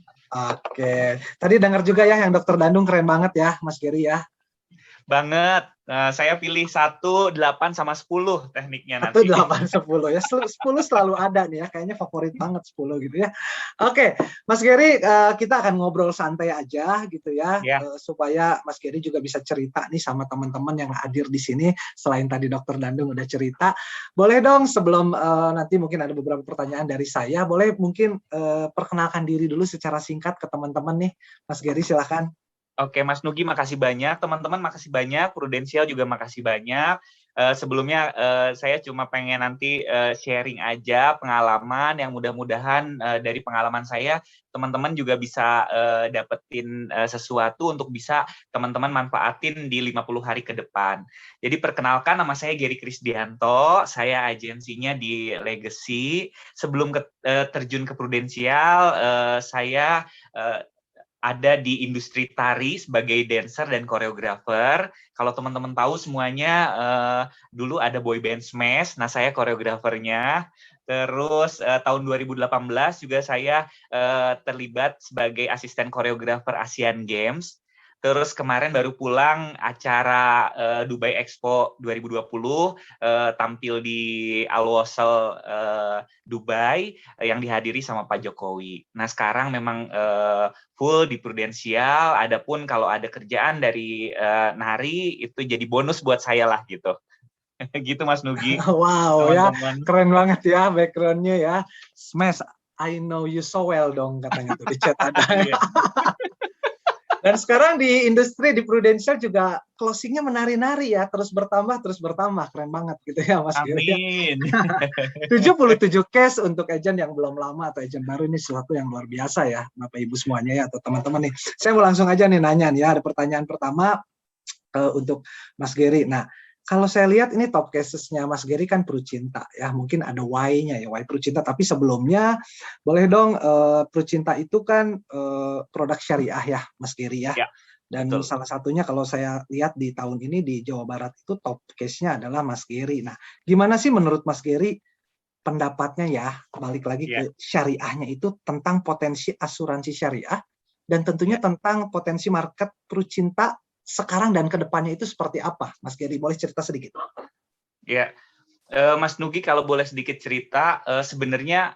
Oke, tadi dengar juga ya yang Dr. Dandung keren banget ya Mas Gary ya. Banget. Saya pilih 1, 8, sama 10 tekniknya nanti. 1, 8, 10 ya. 10 selalu ada nih ya. Kayaknya favorit banget 10 gitu ya. Oke, Mas Gary, kita akan ngobrol santai aja gitu ya. Supaya Mas Gary juga bisa cerita nih sama teman-teman yang hadir di sini. Selain tadi Dr. Dandung udah cerita. Boleh dong sebelum nanti mungkin ada beberapa pertanyaan dari saya. Boleh mungkin perkenalkan diri dulu secara singkat ke teman-teman nih. Mas Gary silakan. Oke, Mas Nugi makasih banyak, teman-teman makasih banyak, Prudential juga makasih banyak. Sebelumnya saya cuma pengen nanti sharing aja pengalaman yang mudah-mudahan dari pengalaman saya, teman-teman juga bisa dapetin sesuatu untuk bisa teman-teman manfaatin di 50 hari ke depan. Jadi perkenalkan, nama saya Gary Krisdianto, saya agensinya di Legacy. Sebelum terjun ke Prudential, saya ada di industri tari sebagai dancer dan koreografer. Kalau teman-teman tahu semuanya, dulu ada boy band Smash, nah saya koreografernya. Terus tahun 2018 juga saya terlibat sebagai asisten koreografer Asian Games. Terus kemarin baru pulang acara Dubai Expo 2020, tampil di Al Wasl Dubai yang dihadiri sama Pak Jokowi. Nah sekarang memang full di Prudential, adapun kalau ada kerjaan dari nari itu jadi bonus buat saya lah gitu. Gitu Mas Nugi. Wow teman-teman. Ya, keren banget ya background-nya ya. Smash, I know you so well dong katanya tuh di chat ada. Dan sekarang di industri di Prudential juga closing-nya menari-nari ya, terus bertambah, keren banget gitu ya Mas. Amin. 77 case untuk agent yang belum lama atau agent baru, ini sesuatu yang luar biasa ya Bapak Ibu semuanya ya, atau teman-teman nih. Saya mau langsung aja nih nanya nih ya, ada pertanyaan pertama untuk Mas Gary. Nah, Kalau saya lihat ini top cases-nya Mas Gary kan Prucinta ya, mungkin ada why-nya ya, why Prucinta, tapi sebelumnya boleh dong Prucinta itu kan produk syariah ya Mas Gary ya. Ya, Dan betul. salah satunya kalau saya lihat di tahun ini di Jawa Barat itu top case-nya adalah Mas Gary. Nah, gimana sih menurut Mas Gary pendapatnya ya, balik lagi Ya, ke syariahnya itu tentang potensi asuransi syariah dan tentunya ya, tentang potensi market Prucinta sekarang dan kedepannya itu seperti apa? Mas Gary boleh cerita sedikit? ya. Mas Nugi kalau boleh sedikit cerita, sebenarnya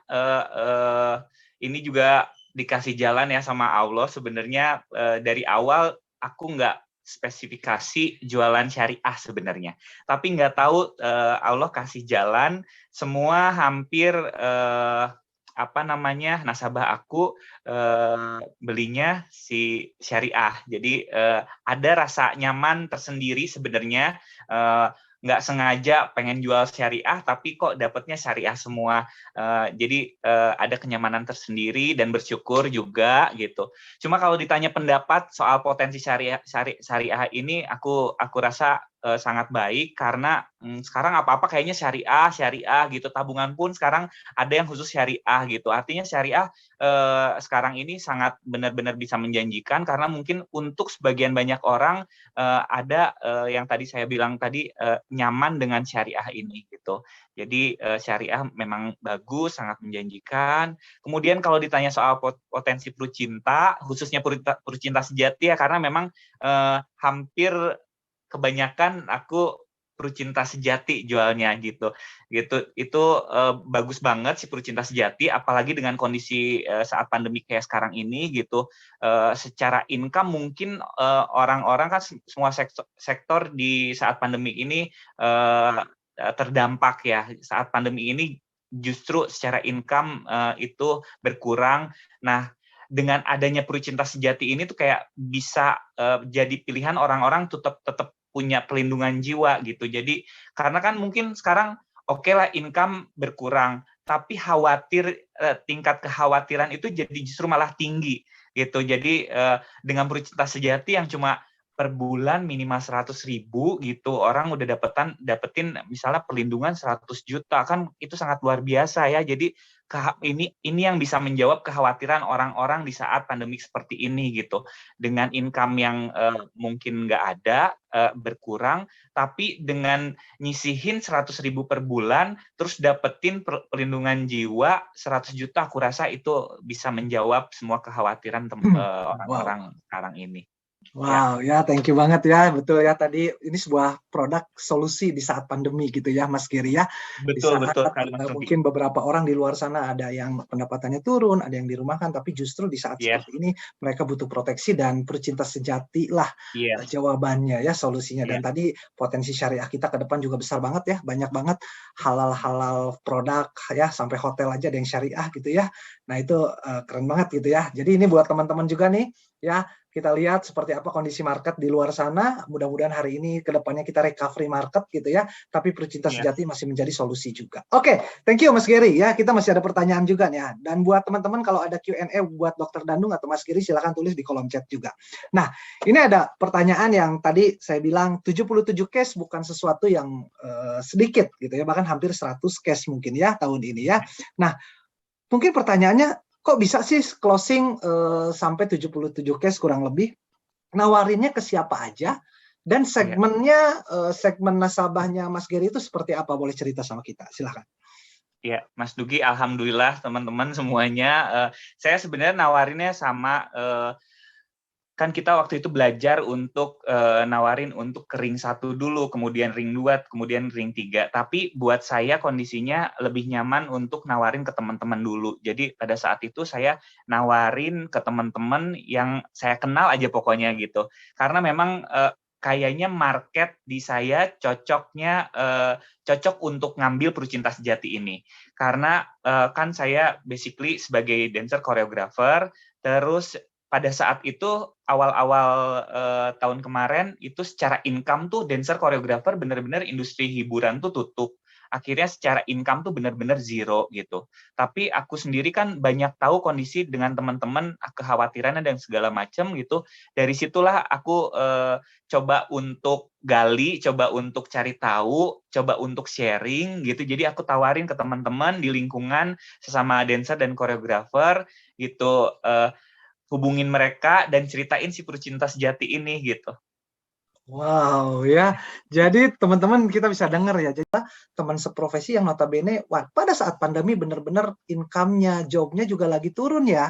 ini juga dikasih jalan ya sama Allah. Sebenarnya dari awal aku nggak spesifikasi jualan syariah sebenarnya, tapi nggak tahu Allah kasih jalan, semua hampir apa namanya nasabah aku belinya si syariah. Jadi ada rasa nyaman tersendiri sebenarnya. Nggak sengaja pengen jual syariah tapi kok dapatnya syariah semua. Jadi ada kenyamanan tersendiri dan bersyukur juga gitu. Cuma kalau ditanya pendapat soal potensi syariah ini aku rasa sangat baik karena sekarang apa-apa kayaknya syariah gitu. Tabungan pun sekarang ada yang khusus syariah gitu. Artinya syariah sekarang ini sangat benar-benar bisa menjanjikan karena mungkin untuk sebagian banyak orang ada yang tadi saya bilang tadi nyaman dengan syariah ini gitu. Jadi syariah memang bagus, sangat menjanjikan. Kemudian kalau ditanya soal potensi Prucinta, khususnya Prucinta sejati ya karena memang hampir kebanyakan aku Prucinta sejati jualnya gitu. Itu bagus banget si Prucinta sejati apalagi dengan kondisi saat pandemi kayak sekarang ini gitu. Secara income mungkin orang-orang kan semua sektor di saat pandemi ini terdampak ya. Saat pandemi ini justru secara income itu berkurang. Nah, dengan adanya Prucinta sejati ini tuh kayak bisa jadi pilihan orang-orang tetap punya pelindungan jiwa gitu. Jadi karena kan mungkin sekarang oke lah income berkurang, tapi tingkat kekhawatiran itu jadi justru malah tinggi gitu. Jadi dengan Prucinta sejati yang cuma per bulan minimal 100.000 gitu, orang udah dapetin misalnya perlindungan 100 juta kan itu sangat luar biasa ya. Jadi ini yang bisa menjawab kekhawatiran orang-orang di saat pandemi seperti ini gitu. Dengan income yang mungkin nggak ada, berkurang, tapi dengan nyisihin 100.000 per bulan, terus dapetin perlindungan jiwa 100 juta, aku rasa itu bisa menjawab semua kekhawatiran Wow. orang-orang sekarang ini. Wow, ya thank you banget ya, betul ya tadi ini sebuah produk solusi di saat pandemi gitu ya Mas Giri ya. Di Betul saat sekali Mas Nugi. mungkin beberapa orang di luar sana ada yang pendapatannya turun, ada yang dirumahkan, tapi justru di saat Yes, seperti ini mereka butuh proteksi dan Prucinta sejati lah yes, jawabannya ya, solusinya. Dan yes. tadi potensi syariah kita ke depan juga besar banget ya, banyak banget halal-halal produk ya, sampai hotel aja ada yang syariah gitu ya. Nah itu keren banget gitu ya. Jadi ini buat teman-teman juga nih ya, kita lihat seperti apa kondisi market di luar sana. Mudah-mudahan hari ini ke depannya kita recovery market gitu ya. Tapi Prucinta sejati masih menjadi solusi juga. Oke, thank you Mas Gary ya. Kita masih ada pertanyaan juga nih ya. Dan buat teman-teman kalau ada Q&A buat Dr. Dandung atau Mas Gary silakan tulis di kolom chat juga. Nah, ini ada pertanyaan yang tadi saya bilang 77 case bukan sesuatu yang sedikit gitu ya. Bahkan hampir 100 case mungkin ya tahun ini ya. Nah, mungkin pertanyaannya kok bisa sih closing sampai 77 case kurang lebih? Nawarinnya ke siapa aja? Dan segmennya, segmen nasabahnya Mas Gary itu seperti apa? Boleh cerita sama kita? Silakan. Ya, Mas Dugi, alhamdulillah teman-teman semuanya. Saya sebenarnya nawarinnya sama, kan kita waktu itu belajar untuk nawarin untuk ke ring 1 dulu, kemudian ring 2, kemudian ring 3. Tapi buat saya kondisinya lebih nyaman untuk nawarin ke teman-teman dulu. Jadi pada saat itu saya nawarin ke teman-teman yang saya kenal aja pokoknya gitu. Karena memang kayaknya market di saya cocok untuk ngambil Prucinta sejati ini. Karena kan saya basically sebagai dancer choreographer, terus pada saat itu awal-awal tahun kemarin itu secara income tuh dancer choreographer benar-benar industri hiburan tuh tutup. akhirnya secara income tuh benar-benar zero gitu. Tapi aku sendiri kan banyak tahu kondisi dengan teman-teman, kekhawatirannya dan segala macam gitu. Dari situlah aku coba untuk gali, coba untuk cari tahu, coba untuk sharing gitu. Jadi aku tawarin ke teman-teman di lingkungan sesama dancer dan koreografer gitu, hubungin mereka dan ceritain si Perucinta Sejati ini gitu. Wow ya, jadi teman-teman kita bisa dengar ya, jadi teman seprofesi yang notabene, wah pada saat pandemi benar-benar income-nya, job-nya juga lagi turun ya,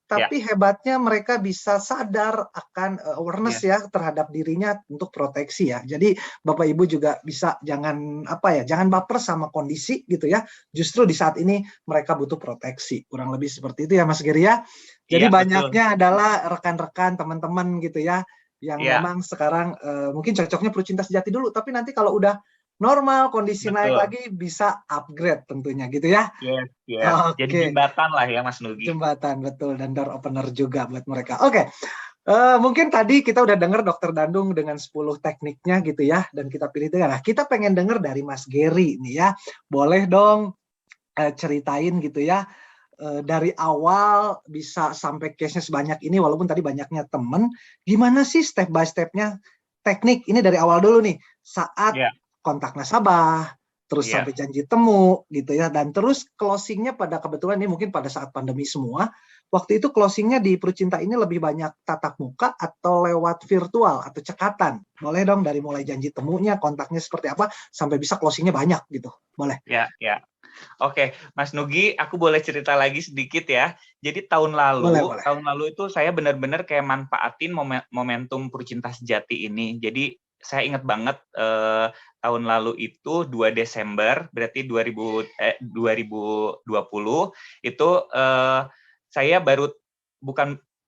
tapi hebatnya mereka bisa sadar akan awareness ya terhadap dirinya untuk proteksi ya. Jadi Bapak Ibu juga bisa jangan jangan baper sama kondisi gitu ya. Justru di saat ini mereka butuh proteksi. Kurang lebih seperti itu ya Mas Giri ya. Jadi banyaknya adalah rekan-rekan teman-teman gitu ya yang memang sekarang mungkin cocoknya Perucinta Sejati dulu, tapi nanti kalau udah normal kondisi naik lagi bisa upgrade tentunya gitu ya. Jadi jembatan lah ya Mas Nugi. Jembatan, betul, dan door opener juga buat mereka. Oke, mungkin tadi kita udah dengar Dokter Dandung dengan 10 tekniknya gitu ya, dan kita pilih itu. Nah, kita pengen dengar dari Mas Geri nih ya. Boleh dong ceritain gitu ya, dari awal bisa sampai case-nya sebanyak ini, walaupun tadi banyaknya temen, gimana sih step by step-nya teknik ini dari awal dulu nih, saat kontak nasabah, terus sampai janji temu gitu ya, dan terus closing-nya pada kebetulan ini mungkin pada saat pandemi semua, waktu itu closing-nya di Perucinta ini lebih banyak tatap muka atau lewat virtual atau cekatan? Boleh dong dari mulai janji temunya, kontaknya seperti apa, sampai bisa closing-nya banyak gitu, boleh? Ya. Oke, Mas Nugi, aku boleh cerita lagi sedikit ya. Jadi tahun lalu itu saya benar-benar kayak manfaatin momentum Perucinta Sejati ini. Jadi saya ingat banget tahun lalu itu 2 Desember, berarti 2020 itu saya baru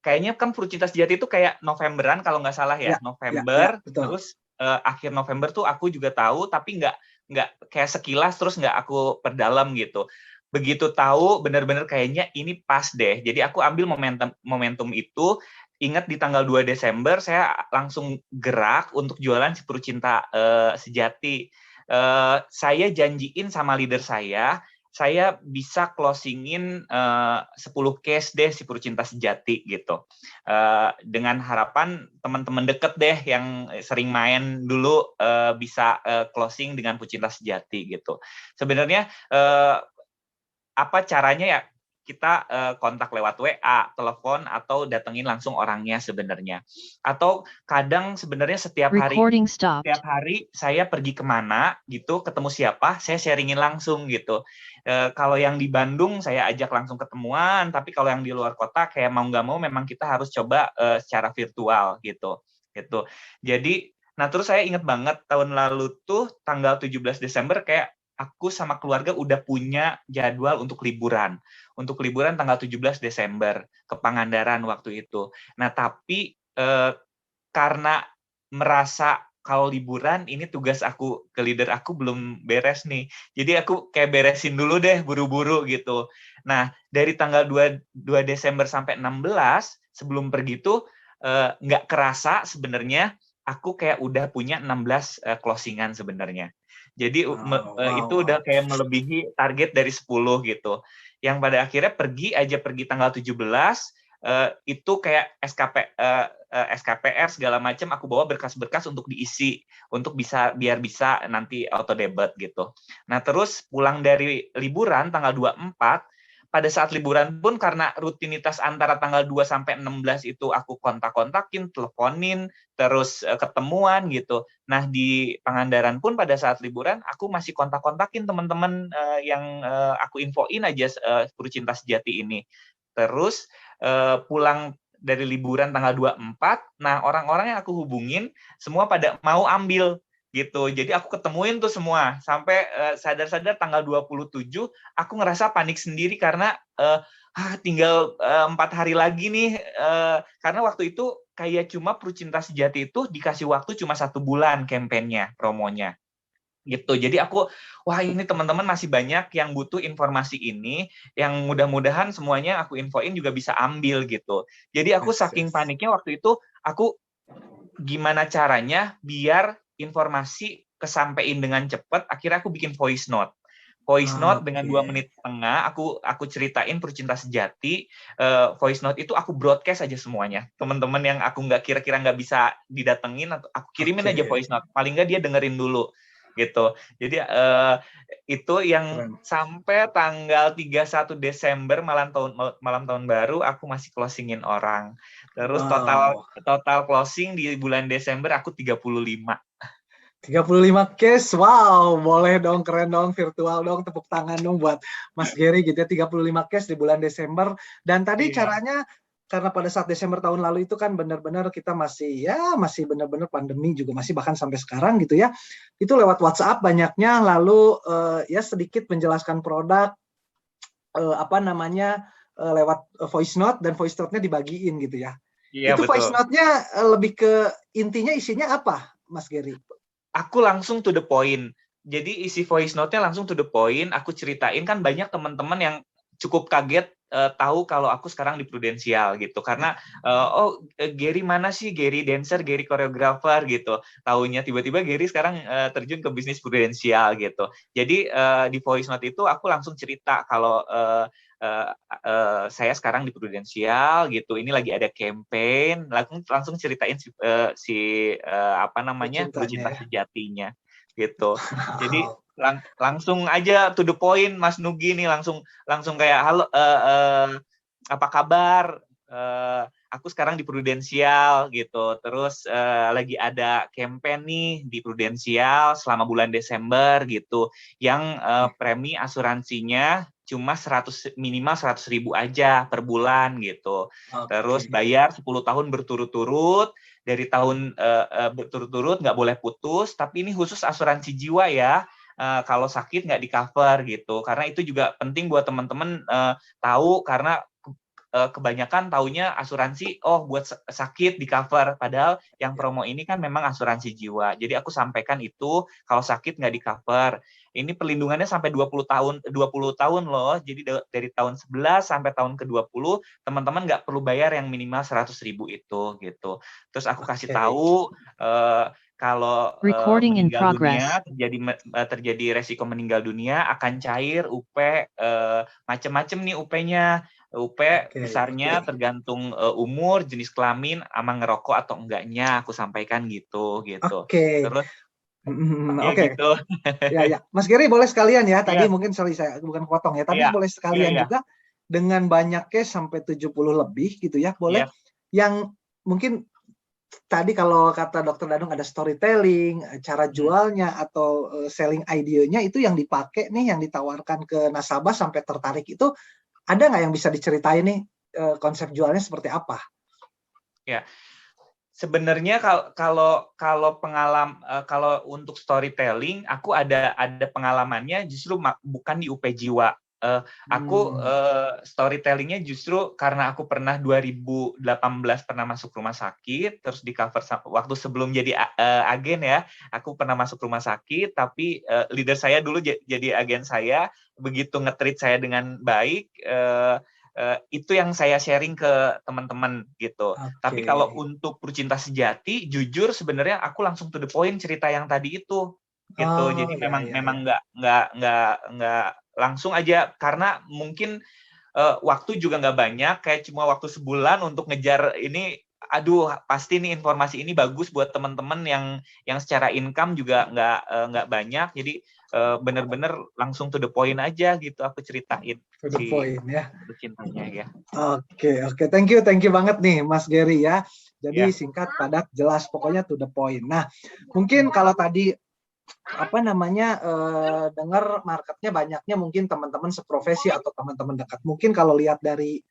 kayaknya kan Perucinta Sejati itu kayak Novemberan kalau nggak salah ya, November. Terus akhir November tuh aku juga tahu, tapi nggak kayak sekilas terus nggak aku perdalam gitu. Begitu tahu benar-benar kayaknya ini pas deh. Jadi aku ambil momentum itu, ingat di tanggal 2 Desember saya langsung gerak untuk jualan si Perucinta Sejati. Saya janjiin sama leader saya bisa closingin 10 case deh si Perucinta Sejati gitu. Dengan harapan teman-teman deket deh yang sering main dulu bisa closing dengan Perucinta Sejati gitu. Sebenarnya apa caranya ya? Kita kontak lewat WA, telepon, atau datengin langsung orangnya sebenarnya. Atau kadang sebenarnya setiap hari saya pergi kemana gitu, ketemu siapa, saya sharingin langsung gitu. Kalau yang di Bandung saya ajak langsung ketemuan, tapi kalau yang di luar kota kayak mau nggak mau memang kita harus coba secara virtual gitu. Jadi, nah terus saya ingat banget tahun lalu tuh tanggal 17 Desember kayak aku sama keluarga udah punya jadwal untuk liburan tanggal 17 Desember ke Pangandaran waktu itu. Nah, tapi karena merasa kalau liburan ini tugas aku ke leader aku belum beres nih. Jadi aku kayak beresin dulu deh buru-buru gitu. Nah, dari tanggal 2 Desember sampai 16 sebelum pergi tuh nggak kerasa sebenarnya aku kayak udah punya 16 closingan sebenarnya. Jadi itu udah kayak melebihi target dari 10 gitu. Yang pada akhirnya pergi tanggal 17 itu kayak SKPR segala macam aku bawa berkas-berkas untuk diisi untuk biar bisa nanti auto debit gitu. Nah, terus pulang dari liburan tanggal 24 pada saat liburan pun karena rutinitas antara tanggal 2 sampai 16 itu aku kontak-kontakin, teleponin, terus ketemuan gitu. Nah, di Pangandaran pun pada saat liburan aku masih kontak-kontakin teman-teman yang aku infoin aja Perucinta Sejati ini. Terus pulang dari liburan tanggal 24, nah orang-orang yang aku hubungin semua pada mau ambil gitu. Jadi aku ketemuin tuh semua sampai sadar-sadar tanggal 27 aku ngerasa panik sendiri karena tinggal 4 hari lagi nih karena waktu itu kayak cuma Perucinta Sejati itu dikasih waktu cuma 1 bulan kampanyenya, promonya. Gitu. Jadi aku ini teman-teman masih banyak yang butuh informasi ini yang mudah-mudahan semuanya aku infoin juga bisa ambil gitu. Jadi aku saking paniknya waktu itu aku gimana caranya biar informasi kesampein dengan cepat, akhirnya aku bikin voice note. Voice note dengan 2 Oke. menit setengah, aku ceritain Perucinta Sejati. Voice note itu aku broadcast aja semuanya. Teman-teman yang aku kira-kira nggak bisa didatengin, atau aku kirimin aja Oke. voice note. Paling nggak dia dengerin dulu gitu. Jadi itu yang Keren. sampai tanggal 31 Desember malam tahun baru aku masih closingin orang. Terus total Wow. closing di bulan Desember aku 35. 35 case, wow, boleh dong, keren dong, virtual dong, tepuk tangan dong buat Mas Gary gitu ya, 35 case di bulan Desember. Dan tadi Iya. caranya, karena pada saat Desember tahun lalu itu kan benar-benar kita masih benar-benar pandemi juga masih bahkan sampai sekarang gitu ya. Itu lewat WhatsApp banyaknya, lalu ya sedikit menjelaskan produk, lewat voice note, dan voice note-nya dibagiin gitu ya. Iya, Itu voice betul. note-nya lebih ke intinya isinya apa, Mas Gary? Aku langsung to the point. Jadi isi voice note-nya langsung to the point. Aku ceritain, kan banyak teman-teman yang cukup kaget tahu kalau aku sekarang di Prudensial gitu. Karena Gary mana sih? Gary dancer, Gary choreographer gitu. Taunya tiba-tiba Gary sekarang terjun ke bisnis Prudensial gitu. Jadi di voice note itu aku langsung cerita kalau saya sekarang di Prudensial gitu. Ini lagi ada campaign, langsung ceritain Cintanya Perucinta ya. Sejatinya gitu. Jadi Wow. langsung aja to the point, Mas Nugi nih, langsung kayak, halo, apa kabar? Aku sekarang di Prudensial gitu. Terus lagi ada campaign nih di Prudensial selama bulan Desember gitu, yang premi asuransinya cuma minimal 100.000 aja per bulan gitu. Oke. Terus bayar 10 tahun berturut-turut, dari tahun berturut-turut, nggak boleh putus, tapi ini khusus asuransi jiwa ya. Kalau sakit nggak di-cover gitu. Karena itu juga penting buat teman-teman tahu, karena kebanyakan taunya asuransi, buat sakit di-cover. Padahal yang promo ini kan memang asuransi jiwa. Jadi aku sampaikan itu, kalau sakit nggak di-cover. Ini perlindungannya sampai 20 tahun loh. Jadi dari tahun 11 sampai tahun ke-20, teman-teman nggak perlu bayar yang minimal 100.000 itu gitu. Terus aku kasih Oke. tahu kalau Recording in meninggal progress. dunia, terjadi resiko meninggal dunia, akan cair UP, macam-macam nih UP-nya. UP besarnya tergantung umur, jenis kelamin, sama ngerokok atau enggaknya, aku sampaikan gitu. Oke. Terus ya Oke. gitu. Ya. Mas Gary boleh sekalian ya. Tadi Iya, mungkin saya bukan potong ya. Tadi iya, boleh iya, sekalian iya, juga dengan banyaknya sampai 70 lebih gitu ya. Boleh iya, yang mungkin tadi kalau kata Dokter Dadung ada storytelling, cara jualnya atau selling idea-nya itu yang dipakai nih, yang ditawarkan ke nasabah sampai tertarik itu, ada nggak yang bisa diceritain nih konsep jualnya seperti apa? ya. Sebenarnya kalau untuk storytelling, aku ada pengalamannya justru bukan di UP Jiwa. Aku storytellingnya justru karena aku pernah 2018 pernah masuk rumah sakit, terus di cover waktu sebelum jadi agen ya, aku pernah masuk rumah sakit, tapi leader saya dulu jadi agen saya, begitu nge-treat saya dengan baik, itu yang saya sharing ke teman-teman gitu. Tapi kalau Oke. untuk Perucinta Sejati, jujur sebenarnya aku langsung to the point cerita yang tadi itu gitu. Jadi Ya. memang nggak langsung aja, karena mungkin waktu juga nggak banyak, kayak cuma waktu sebulan untuk ngejar ini. Aduh, pasti nih informasi ini bagus buat teman-teman yang secara income juga nggak banyak. Jadi bener-bener langsung to the point aja gitu aku ceritain To the point ya. Cintanya ya. Oke, thank you banget nih Mas Gary ya. Jadi Ya. singkat, padat, jelas, pokoknya to the point. Nah, mungkin kalau tadi dengar marketnya banyaknya mungkin teman-teman seprofesi atau teman-teman dekat. Mungkin kalau lihat dari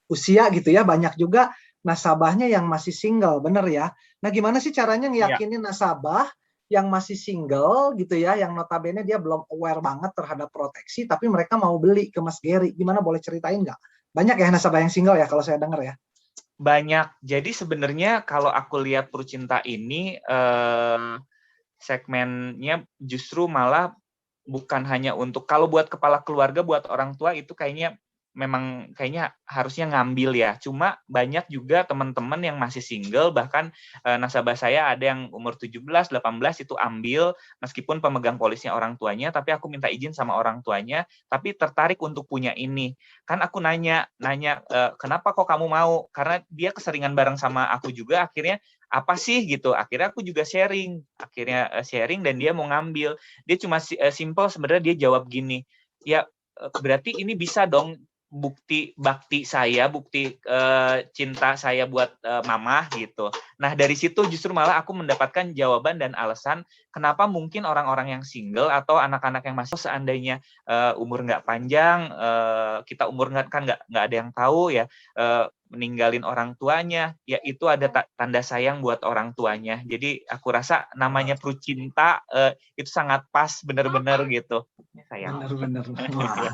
usia gitu ya, banyak juga nasabahnya yang masih single, bener ya. Nah, gimana sih caranya ngeyakinin nasabah yang masih single gitu ya, yang notabene dia belum aware banget terhadap proteksi, tapi mereka mau beli ke Mas Gary. Gimana, boleh ceritain nggak? Banyak ya nasabah yang single ya, kalau saya dengar ya. Banyak. Jadi sebenarnya kalau aku lihat Perucinta ini, segmennya justru malah bukan hanya untuk, kalau buat kepala keluarga, buat orang tua itu kayaknya memang kayaknya harusnya ngambil ya. Cuma banyak juga teman-teman yang masih single, bahkan nasabah saya ada yang umur 17, 18 itu ambil meskipun pemegang polisnya orang tuanya, tapi aku minta izin sama orang tuanya, tapi tertarik untuk punya ini. Kan aku nanya, kenapa kok kamu mau? Karena dia keseringan bareng sama aku juga, akhirnya apa sih gitu. Akhirnya aku juga sharing. Akhirnya sharing dan dia mau ngambil. Dia cuma simple sebenarnya dia jawab gini, ya berarti ini bisa dong bukti bakti saya, bukti cinta saya buat mama gitu. Nah dari situ justru malah aku mendapatkan jawaban dan alasan kenapa mungkin orang-orang yang single atau anak-anak yang masih seandainya umur nggak panjang, kita umur kan nggak ada yang tahu ya, meninggalin orang tuanya, ya itu ada tanda sayang buat orang tuanya. Jadi aku rasa namanya Prucinta itu sangat pas bener-bener gitu. Sayang. Bener-bener. Wah.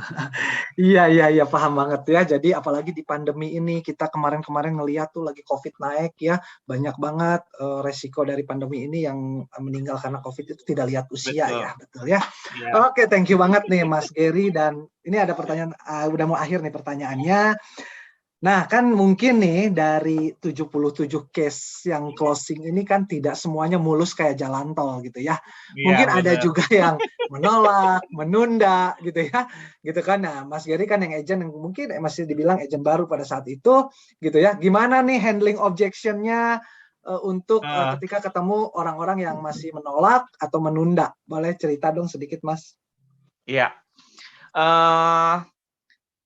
Iya, paham banget ya. Jadi apalagi di pandemi ini, kita kemarin-kemarin ngeliat tuh lagi COVID naik ya, banyak banget resiko dari pandemi ini yang meninggal karena COVID itu tidak lihat usia. Betul. Ya, betul ya. Ya. Oke, thank you banget nih Mas Gary, dan ini ada pertanyaan, udah mau akhir nih pertanyaannya. Nah, kan mungkin nih dari 77 case yang closing ini kan tidak semuanya mulus kayak jalan tol gitu ya. Mungkin Iya, ada benar. juga yang menolak, menunda gitu ya. Gitu kan. Nah, Mas Gary kan yang agent yang mungkin masih dibilang agent baru pada saat itu gitu ya. Gimana nih handling objection-nya untuk ketika ketemu orang-orang yang masih menolak atau menunda? Boleh cerita dong sedikit, Mas? Iya.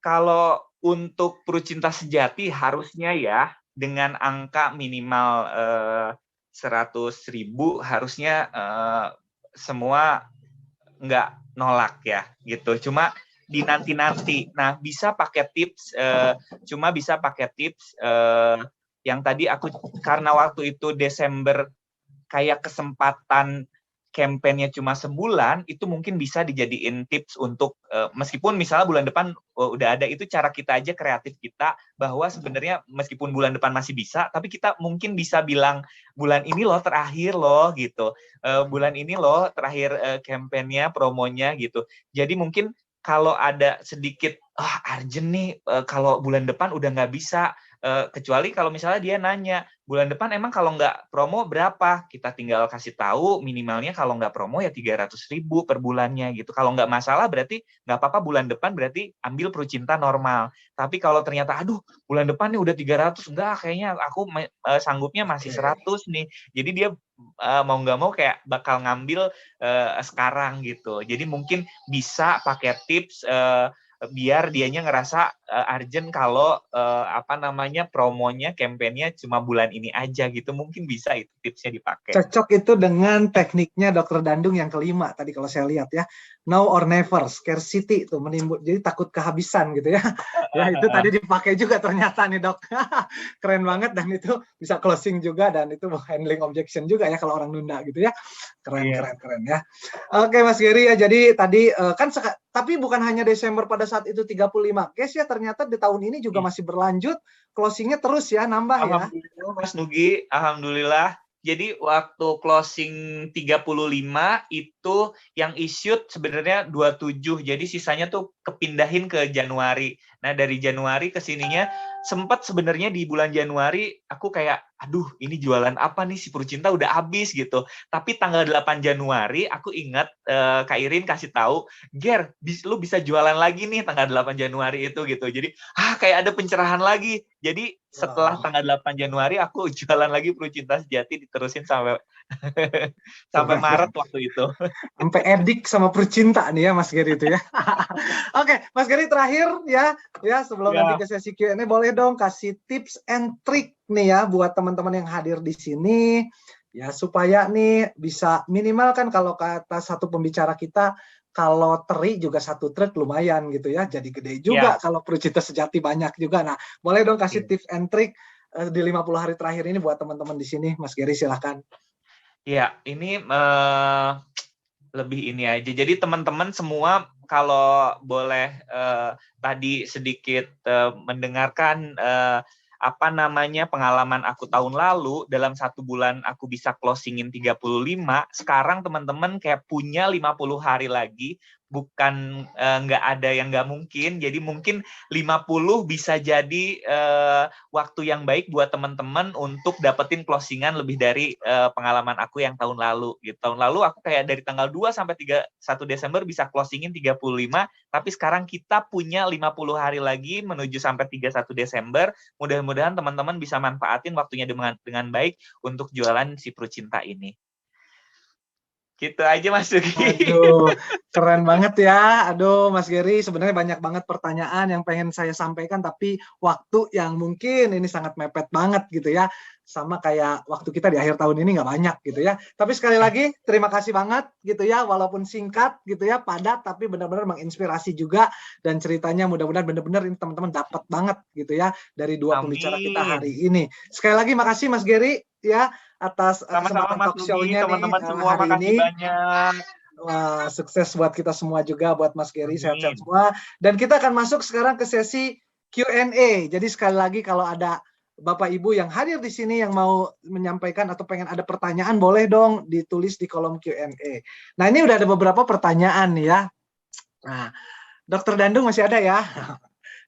Kalau untuk Prucinta sejati harusnya ya dengan angka minimal 100.000 harusnya semua nggak nolak ya gitu. Cuma di nanti-nanti. Nah, bisa pakai tips, yang tadi aku, karena waktu itu Desember kayak kesempatan kampanye cuma sebulan, itu mungkin bisa dijadiin tips untuk meskipun misalnya bulan depan udah ada, itu cara kita aja, kreatif kita, bahwa sebenarnya meskipun bulan depan masih bisa, tapi kita mungkin bisa bilang bulan ini loh terakhir loh gitu, bulan ini loh terakhir kampanye promonya gitu. Jadi mungkin kalau ada sedikit urgent nih, kalau bulan depan udah nggak bisa, kecuali kalau misalnya dia nanya, bulan depan emang kalau nggak promo berapa? Kita tinggal kasih tahu minimalnya kalau nggak promo ya 300.000 per bulannya gitu. Kalau nggak masalah berarti nggak apa-apa, bulan depan berarti ambil Prucinta normal. Tapi kalau ternyata aduh bulan depan nih udah 300, enggak, kayaknya aku sanggupnya masih 100 nih. Jadi dia mau nggak mau kayak bakal ngambil sekarang gitu. Jadi mungkin bisa pakai tips biar dianya ngerasa urgent kalau promonya, kampanyenya cuma bulan ini aja gitu. Mungkin bisa itu tipsnya dipakai. Cocok itu dengan tekniknya Dr. Dandung yang kelima tadi kalau saya lihat ya. Now or never, scarcity itu menimbul, jadi takut kehabisan gitu ya. Ya itu tadi dipakai juga ternyata nih Dok. Keren banget, dan itu bisa closing juga, dan itu handling objection juga ya kalau orang nunda gitu ya. Keren ya. Oke Mas Gary ya, jadi tadi kan tapi bukan hanya Desember pada saat itu 35 case ya, ternyata di tahun ini juga masih berlanjut, closingnya terus ya, nambah ya. Alhamdulillah Mas Nugi, alhamdulillah. Jadi waktu closing 35 itu yang issued sebenarnya 27, jadi sisanya tuh kepindahin ke Januari. Nah dari Januari ke sininya sempat sebenarnya di bulan Januari aku kayak aduh ini jualan apa nih, si Prucinta udah habis gitu. Tapi tanggal 8 Januari aku ingat Kak Irin kasih tahu, Ger, lu bisa jualan lagi nih tanggal 8 Januari itu gitu. Jadi kayak ada pencerahan lagi. Jadi setelah tanggal 8 Januari aku jualan lagi Prucinta Sejati, diterusin sampai sampai Maret waktu itu. Sampai edik sama Prucinta nih ya Mas Gary itu ya. Oke, Mas Gary terakhir ya sebelum nanti ke sesi Q&A, boleh dong kasih tips and trick nih ya buat teman-teman yang hadir di sini ya, supaya nih bisa minimal kan, kalau kata satu pembicara kita, kalau teri juga satu truk lumayan gitu ya, jadi gede juga kalau Prucinta Sejati banyak juga. Nah, boleh dong kasih tips and trick di 50 hari terakhir ini buat teman-teman di sini. Mas Gary silakan. Ya, ini lebih ini aja. Jadi teman-teman semua kalau boleh tadi sedikit mendengarkan pengalaman aku tahun lalu, dalam 1 bulan aku bisa closingin 35, sekarang teman-teman kayak punya 50 hari lagi, bukan nggak ada yang nggak mungkin. Jadi mungkin 50 bisa jadi waktu yang baik buat teman-teman untuk dapetin closingan lebih dari pengalaman aku yang tahun lalu. Gitu. Tahun lalu aku kayak dari tanggal 2 sampai 1 Desember bisa closingin 35, tapi sekarang kita punya 50 hari lagi menuju sampai 31 Desember. Mudah-mudahan teman-teman bisa manfaatin waktunya dengan baik untuk jualan si Prucinta ini. Gitu aja Mas Dugi. Aduh, keren banget ya. Aduh, Mas Gary, sebenarnya banyak banget pertanyaan yang pengen saya sampaikan, tapi waktu yang mungkin ini sangat mepet banget gitu ya. Sama kayak waktu kita di akhir tahun ini nggak banyak gitu ya. Tapi sekali lagi, terima kasih banget gitu ya. Walaupun singkat gitu ya, padat, tapi benar-benar menginspirasi juga. Dan ceritanya mudah-mudahan benar-benar ini teman-teman dapat banget gitu ya dari dua pembicara kita hari ini. Sekali lagi makasih Mas Gary ya atas Sama-sama kesempatan Mas talk show-nya nih teman-teman semua, hari makasih ini. banyak. Wah, sukses buat kita semua juga, buat Mas Gary, Amin. sehat-sehat semua. Dan kita akan masuk sekarang ke sesi Q&A. Jadi sekali lagi kalau ada Bapak Ibu yang hadir di sini yang mau menyampaikan atau pengen ada pertanyaan, boleh dong ditulis di kolom Q&A. Nah, ini udah ada beberapa pertanyaan nih ya. Nah, Dokter Dandung masih ada ya?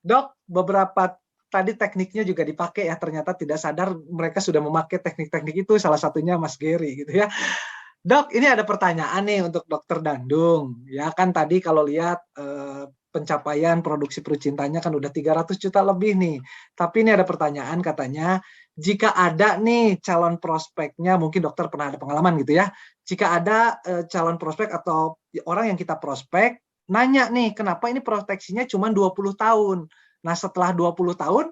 Dok, beberapa tadi tekniknya juga dipakai ya, ternyata tidak sadar mereka sudah memakai teknik-teknik itu, salah satunya Mas Gary gitu ya. Dok, ini ada pertanyaan nih untuk Dokter Dandung. Ya kan tadi kalau lihat pencapaian produksi Prucintanya kan udah 300 juta lebih nih. Tapi ini ada pertanyaan katanya, jika ada nih calon prospeknya, mungkin dokter pernah ada pengalaman gitu ya. Jika ada calon prospek atau orang yang kita prospek, nanya nih, kenapa ini proteksinya cuma 20 tahun? Nah, setelah 20 tahun,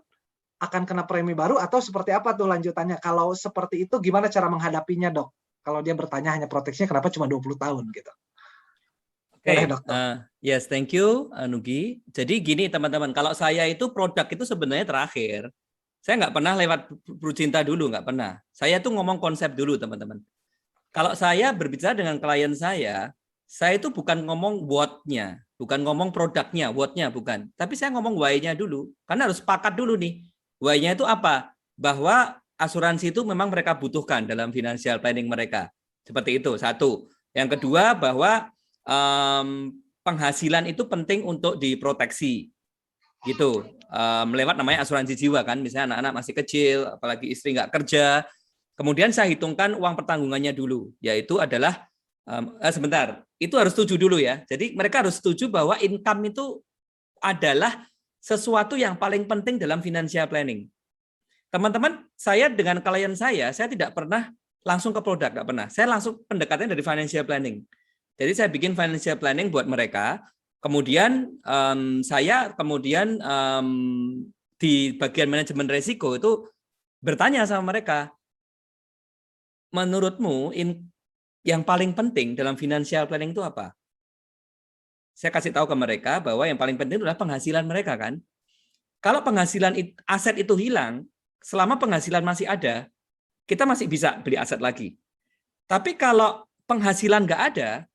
akan kena premi baru atau seperti apa tuh lanjutannya? Kalau seperti itu, gimana cara menghadapinya, Dok? Kalau dia bertanya hanya proteksinya kenapa cuma 20 tahun gitu. Boleh, Dokter. Yes, thank you, Nugi. Jadi gini teman-teman, kalau saya itu produk itu sebenarnya terakhir. Saya nggak pernah lewat Prucinta dulu, nggak pernah. Saya tuh ngomong konsep dulu, teman-teman. Kalau saya berbicara dengan klien saya itu bukan ngomong what-nya, bukan ngomong produknya, what-nya bukan. Tapi saya ngomong why-nya dulu. Karena harus sepakat dulu nih. Why-nya itu apa? Bahwa asuransi itu memang mereka butuhkan dalam financial planning mereka. Seperti itu, satu. Yang kedua, bahwa penghasilan itu penting untuk diproteksi. Gitu. Lewat namanya asuransi jiwa kan. Misalnya anak-anak masih kecil, apalagi istri nggak kerja. Kemudian saya hitungkan uang pertanggungannya dulu, yaitu adalah, sebentar, itu harus setuju dulu ya. Jadi mereka harus setuju bahwa income itu adalah sesuatu yang paling penting dalam financial planning. Teman-teman, saya dengan klien saya tidak pernah langsung ke produk, nggak pernah. Saya langsung pendekatannya dari financial planning. Jadi saya bikin financial planning buat mereka. Kemudian saya di bagian manajemen resiko itu bertanya sama mereka, menurutmu yang paling penting dalam financial planning itu apa? Saya kasih tahu ke mereka bahwa yang paling penting adalah penghasilan mereka kan. Kalau penghasilan aset itu hilang, selama penghasilan masih ada, kita masih bisa beli aset lagi. Tapi kalau penghasilan nggak ada,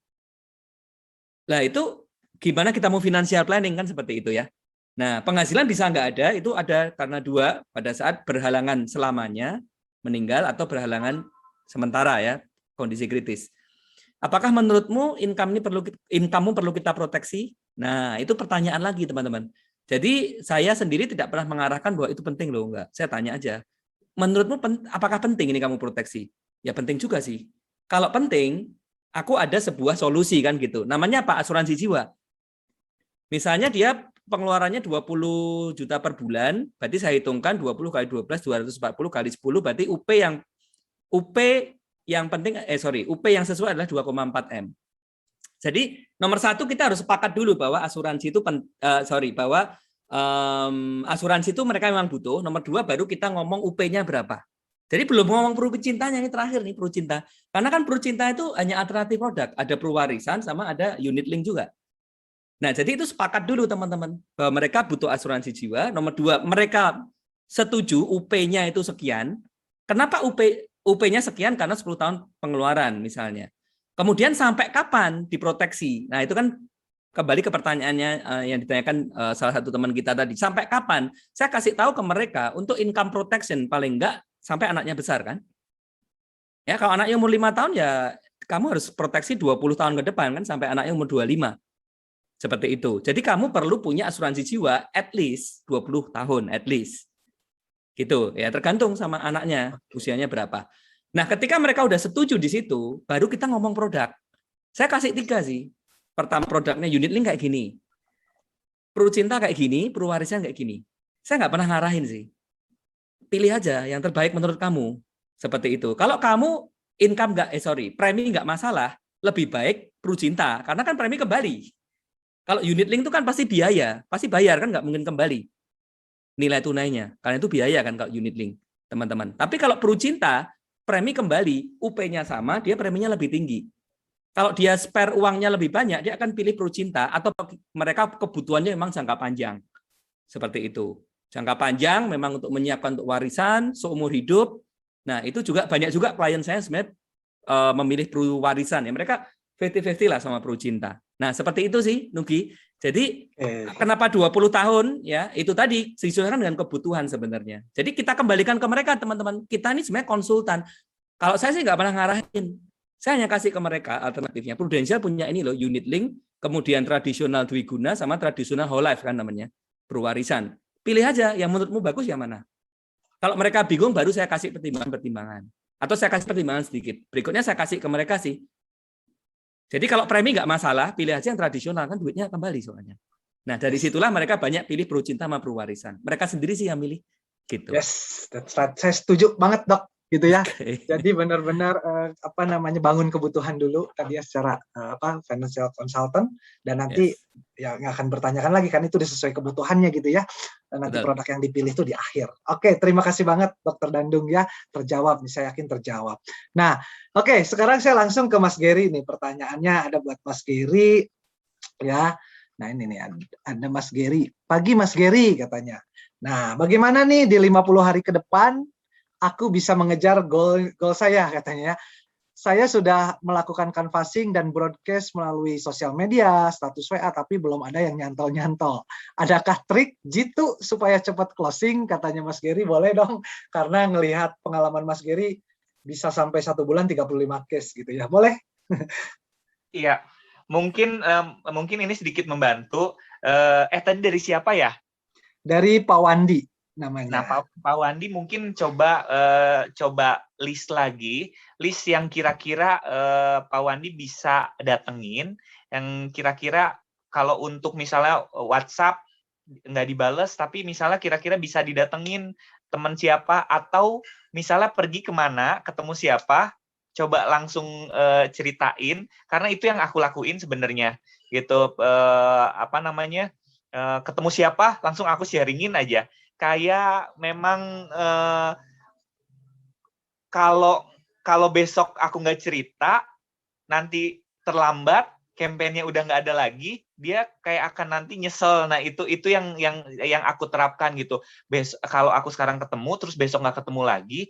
lah itu gimana kita mau financial planning kan seperti itu ya. Nah, penghasilan bisa nggak ada, itu ada karena dua, pada saat berhalangan selamanya, meninggal atau berhalangan sementara ya, kondisi kritis. Apakah menurutmu income-mu perlu kita proteksi? Nah, itu pertanyaan lagi teman-teman. Jadi saya sendiri tidak pernah mengarahkan bahwa itu penting loh, enggak. Saya tanya aja, menurutmu apakah penting ini kamu proteksi? Ya penting juga sih. Kalau penting, aku ada sebuah solusi kan gitu. Namanya apa? Asuransi jiwa. Misalnya dia pengeluarannya 20 juta per bulan, berarti saya hitungkan 20 kali 12, 240 kali 10, berarti UP yang penting, UP yang sesuai adalah 2,4 M. Jadi nomor satu kita harus sepakat dulu bahwa asuransi itu asuransi itu mereka memang butuh. Nomor dua baru kita ngomong UP-nya berapa. Jadi belum ngomong Prucintanya, ini terakhir nih Prucinta. Karena kan Prucinta itu hanya alternatif produk, ada Pruwarisan sama ada unit link juga. Nah, jadi itu sepakat dulu teman-teman bahwa mereka butuh asuransi jiwa. Nomor dua, mereka setuju UP-nya itu sekian. Kenapa UP-nya sekian? Karena 10 tahun pengeluaran misalnya. Kemudian sampai kapan diproteksi? Nah, itu kan kembali ke pertanyaannya yang ditanyakan salah satu teman kita tadi. Sampai kapan? Saya kasih tahu ke mereka untuk income protection paling enggak sampai anaknya besar kan. Ya, kalau anaknya umur 5 tahun ya kamu harus proteksi 20 tahun ke depan kan sampai anaknya umur 25. Seperti itu. Jadi kamu perlu punya asuransi jiwa at least 20 tahun, at least. Gitu ya, tergantung sama anaknya, usianya berapa. Nah, ketika mereka udah setuju di situ, baru kita ngomong produk. Saya kasih 3 sih. Pertama, produknya unit link kayak gini. Prucinta kayak gini, Purwarisan kayak gini. Saya nggak pernah ngarahin sih. Pilih aja yang terbaik menurut kamu. Seperti itu. Kalau kamu income premi nggak masalah, lebih baik Prucinta. Karena kan premi kembali. Kalau unit link itu kan pasti biaya. Pasti bayar kan, nggak mungkin kembali nilai tunainya. Karena itu biaya kan kalau unit link, teman-teman. Tapi kalau Prucinta, premi kembali, UP-nya sama, dia preminya lebih tinggi. Kalau dia spare uangnya lebih banyak, dia akan pilih Prucinta atau mereka kebutuhannya memang jangka panjang. Seperti itu. Jangka panjang memang untuk menyiapkan untuk warisan seumur hidup. Nah, itu juga banyak juga klien saya sebenarnya memilih Purwarisan ya. Mereka 50-50 lah sama Prucinta. Nah, seperti itu sih, Nugi. Jadi kenapa 20 tahun ya? Itu tadi disesuaikan dengan kebutuhan sebenarnya. Jadi kita kembalikan ke mereka, teman-teman. Kita ini sebenarnya konsultan. Kalau saya sih nggak pernah ngarahin. Saya hanya kasih ke mereka alternatifnya. Prudential punya ini loh, unit link, kemudian tradisional dwiguna, sama tradisional whole life kan namanya, Purwarisan. Pilih aja yang menurutmu bagus yang mana. Kalau mereka bingung, baru saya kasih pertimbangan-pertimbangan. Atau saya kasih pertimbangan sedikit. Berikutnya saya kasih ke mereka sih. Jadi kalau premi nggak masalah, pilih aja yang tradisional, kan duitnya kembali soalnya. Nah, dari situlah mereka banyak pilih Prucinta sama Purwarisan. Mereka sendiri sih yang milih. Gitu. Yes, that's right. Saya setuju banget, Dok. Gitu ya. Okay. Jadi benar-benar bangun kebutuhan dulu tadi ya secara financial consultant, dan nanti ya nggak akan bertanyakan lagi kan, itu sesuai kebutuhannya gitu ya. Dan nanti produk yang dipilih itu di akhir. Oke, terima kasih banget Dr. Dandung ya, terjawab nih, saya yakin terjawab. Nah, oke, sekarang saya langsung ke Mas Gary nih, pertanyaannya ada buat Mas Gary ya. Nah, ini nih ada Mas Gary. Pagi Mas Gary katanya. Nah, bagaimana nih di 50 hari ke depan aku bisa mengejar goal saya katanya. Saya sudah melakukan canvassing dan broadcast melalui sosial media, status WA, tapi belum ada yang nyantol-nyantol. Adakah trik jitu supaya cepat closing? Katanya Mas Gary, boleh dong. Karena ngelihat pengalaman Mas Gary bisa sampai 1 bulan 35 case gitu ya. Boleh? Iya, mungkin ini sedikit membantu. Tadi dari siapa ya? Dari Pak Wandi namanya. Nah, Pak Wandi mungkin coba list lagi, list yang kira-kira Pak Wandi bisa datengin, yang kira-kira kalau untuk misalnya WhatsApp nggak dibales, tapi misalnya kira-kira bisa didatengin teman siapa, atau misalnya pergi kemana, ketemu siapa, coba langsung ceritain, karena itu yang aku lakuin sebenarnya, gitu. Ketemu siapa, langsung aku sharingin aja. Kayak memang kalau besok aku nggak cerita, nanti terlambat, kampanye udah nggak ada lagi, dia kayak akan nanti nyesel. Nah, itu yang aku terapkan gitu. Kalau aku sekarang ketemu, terus besok nggak ketemu lagi,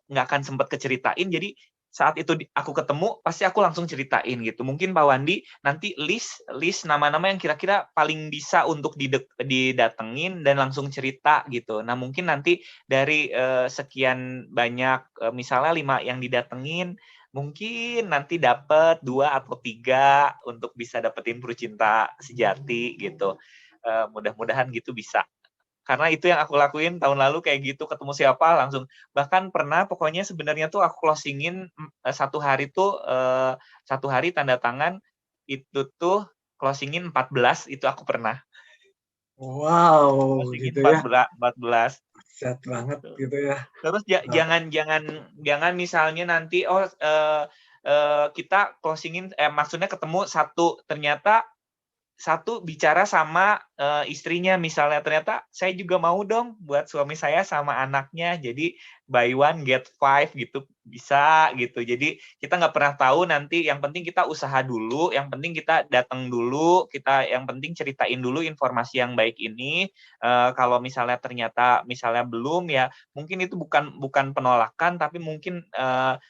nggak akan sempat keceritain. Jadi saat itu aku ketemu, pasti aku langsung ceritain gitu. Mungkin Pak Wandi nanti list nama-nama yang kira-kira paling bisa untuk didatengin dan langsung cerita gitu. Nah, mungkin nanti dari sekian banyak, misalnya 5 yang didatengin, mungkin nanti dapat 2 atau 3 untuk bisa dapetin Prucinta sejati gitu. Mudah-mudahan gitu bisa. Karena itu yang aku lakuin tahun lalu, kayak gitu, ketemu siapa langsung. Bahkan pernah, pokoknya sebenarnya tuh aku closingin 1 hari tuh, 1 hari tanda tangan, itu tuh closingin 14, itu aku pernah. Wow, Closingin gitu ya. 14. Set banget gitu ya. Terus jangan misalnya nanti kita closingin, maksudnya ketemu 1, ternyata 1 bicara sama istrinya misalnya, ternyata saya juga mau dong buat suami saya sama anaknya, jadi buy 1 get 5 gitu, bisa gitu. Jadi kita nggak pernah tahu nanti, yang penting kita usaha dulu, yang penting kita datang dulu, yang penting ceritain dulu informasi yang baik ini. Kalau misalnya ternyata belum, ya mungkin itu bukan penolakan, tapi mungkin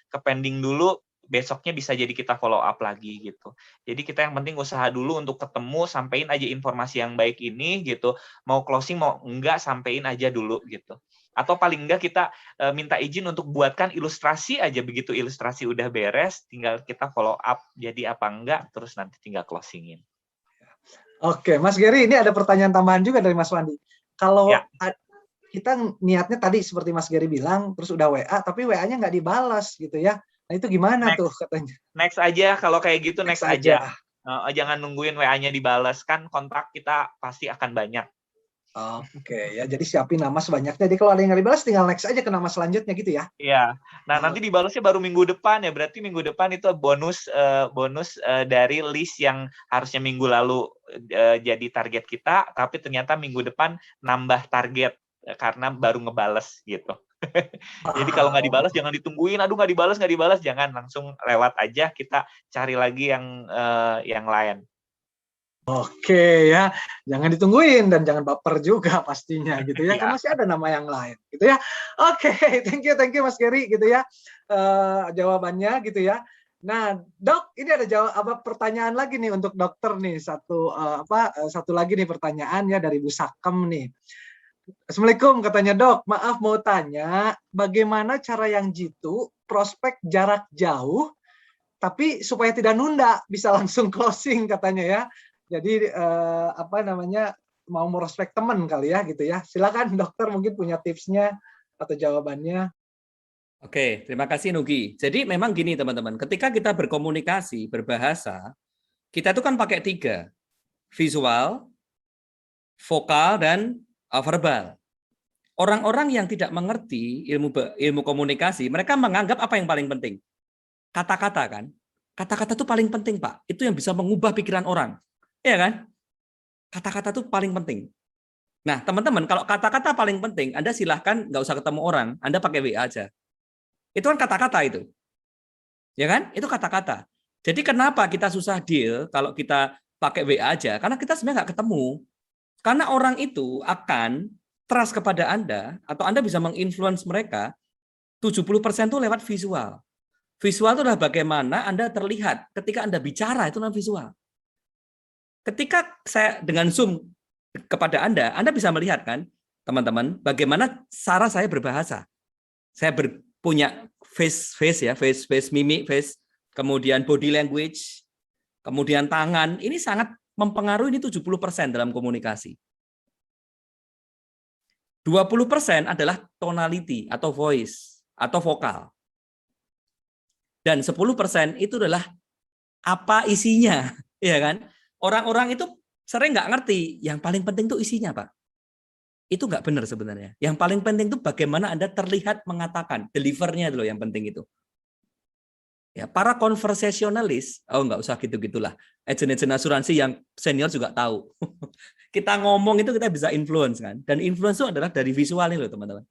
ke pending dulu, besoknya bisa jadi kita follow up lagi gitu. Jadi kita yang penting usaha dulu untuk ketemu, sampein aja informasi yang baik ini gitu. Mau closing mau enggak, sampein aja dulu gitu. Atau paling enggak kita minta izin untuk buatkan ilustrasi aja, begitu ilustrasi udah beres, tinggal kita follow up jadi apa enggak, terus nanti tinggal closingin. Oke, Mas Gary, ini ada pertanyaan tambahan juga dari Mas Wandi. Kalau Ya. kita niatnya tadi seperti Mas Gary bilang, terus udah WA, tapi WA-nya nggak dibalas gitu ya. Nah itu gimana tuh katanya? Next aja, kalau kayak gitu next aja. aja. Jangan nungguin WA-nya dibalas, kan kontak kita pasti akan banyak. Oke, ya jadi siapin nama sebanyaknya. Jadi kalau ada yang nggak dibalas, tinggal next aja ke nama selanjutnya gitu ya. Iya. Nah, nanti dibalasnya baru minggu depan ya. Berarti minggu depan itu bonus dari list yang harusnya minggu lalu jadi target kita, tapi ternyata minggu depan nambah target karena baru ngebales gitu. Jadi kalau nggak dibalas jangan ditungguin, aduh nggak dibalas, jangan langsung lewat aja, kita cari lagi yang lain. Oke ya, jangan ditungguin dan jangan baper juga pastinya gitu ya, Ya. kan masih ada nama yang lain gitu ya. Oke, thank you Mas Gary gitu ya jawabannya gitu ya. Nah, Dok, ini ada pertanyaan lagi nih untuk dokter nih, satu lagi nih pertanyaan ya dari Bu Sakem nih. Assalamualaikum katanya, Dok, maaf mau tanya, bagaimana cara yang jitu prospek jarak jauh tapi supaya tidak nunda, bisa langsung closing katanya ya. Jadi mau prospek teman kali ya gitu ya. Silakan dokter mungkin punya tipsnya atau jawabannya. Oke, terima kasih Nugi. Jadi memang gini teman-teman, ketika kita berkomunikasi, berbahasa, kita itu kan pakai 3, visual, vokal, dan verbal. Orang-orang yang tidak mengerti ilmu komunikasi, mereka menganggap apa yang paling penting? Kata-kata kan? Kata-kata itu paling penting, Pak. Itu yang bisa mengubah pikiran orang. Iya kan? Kata-kata itu paling penting. Nah, teman-teman, kalau kata-kata paling penting, Anda silahkan nggak usah ketemu orang, Anda pakai WA aja. Itu kan kata-kata itu. Ya kan? Itu kata-kata. Jadi kenapa kita susah deal kalau kita pakai WA aja? Karena kita sebenarnya nggak ketemu. Karena orang itu akan trust kepada Anda, atau Anda bisa menginfluence mereka, 70% itu lewat visual. Visual itu adalah bagaimana Anda terlihat ketika Anda bicara, itu namanya visual. Ketika saya dengan Zoom kepada Anda bisa melihat kan, teman-teman, bagaimana cara saya berbahasa. Saya punya face mimik, kemudian body language, kemudian tangan. Ini sangat mempengaruhi, ini 70% dalam komunikasi. 20% adalah tonality atau voice atau vokal. Dan 10% itu adalah apa isinya, ya kan? Orang-orang itu sering nggak ngerti, yang paling penting itu isinya, Pak. Itu nggak benar sebenarnya. Yang paling penting itu bagaimana Anda terlihat mengatakan, delivernya itu loh yang penting itu. Ya, para conversationalist, nggak usah gitu-gitulah. Agen-agen asuransi yang senior juga tahu. Kita ngomong itu kita bisa influence kan. Dan influence itu adalah dari visual ini loh, teman-teman.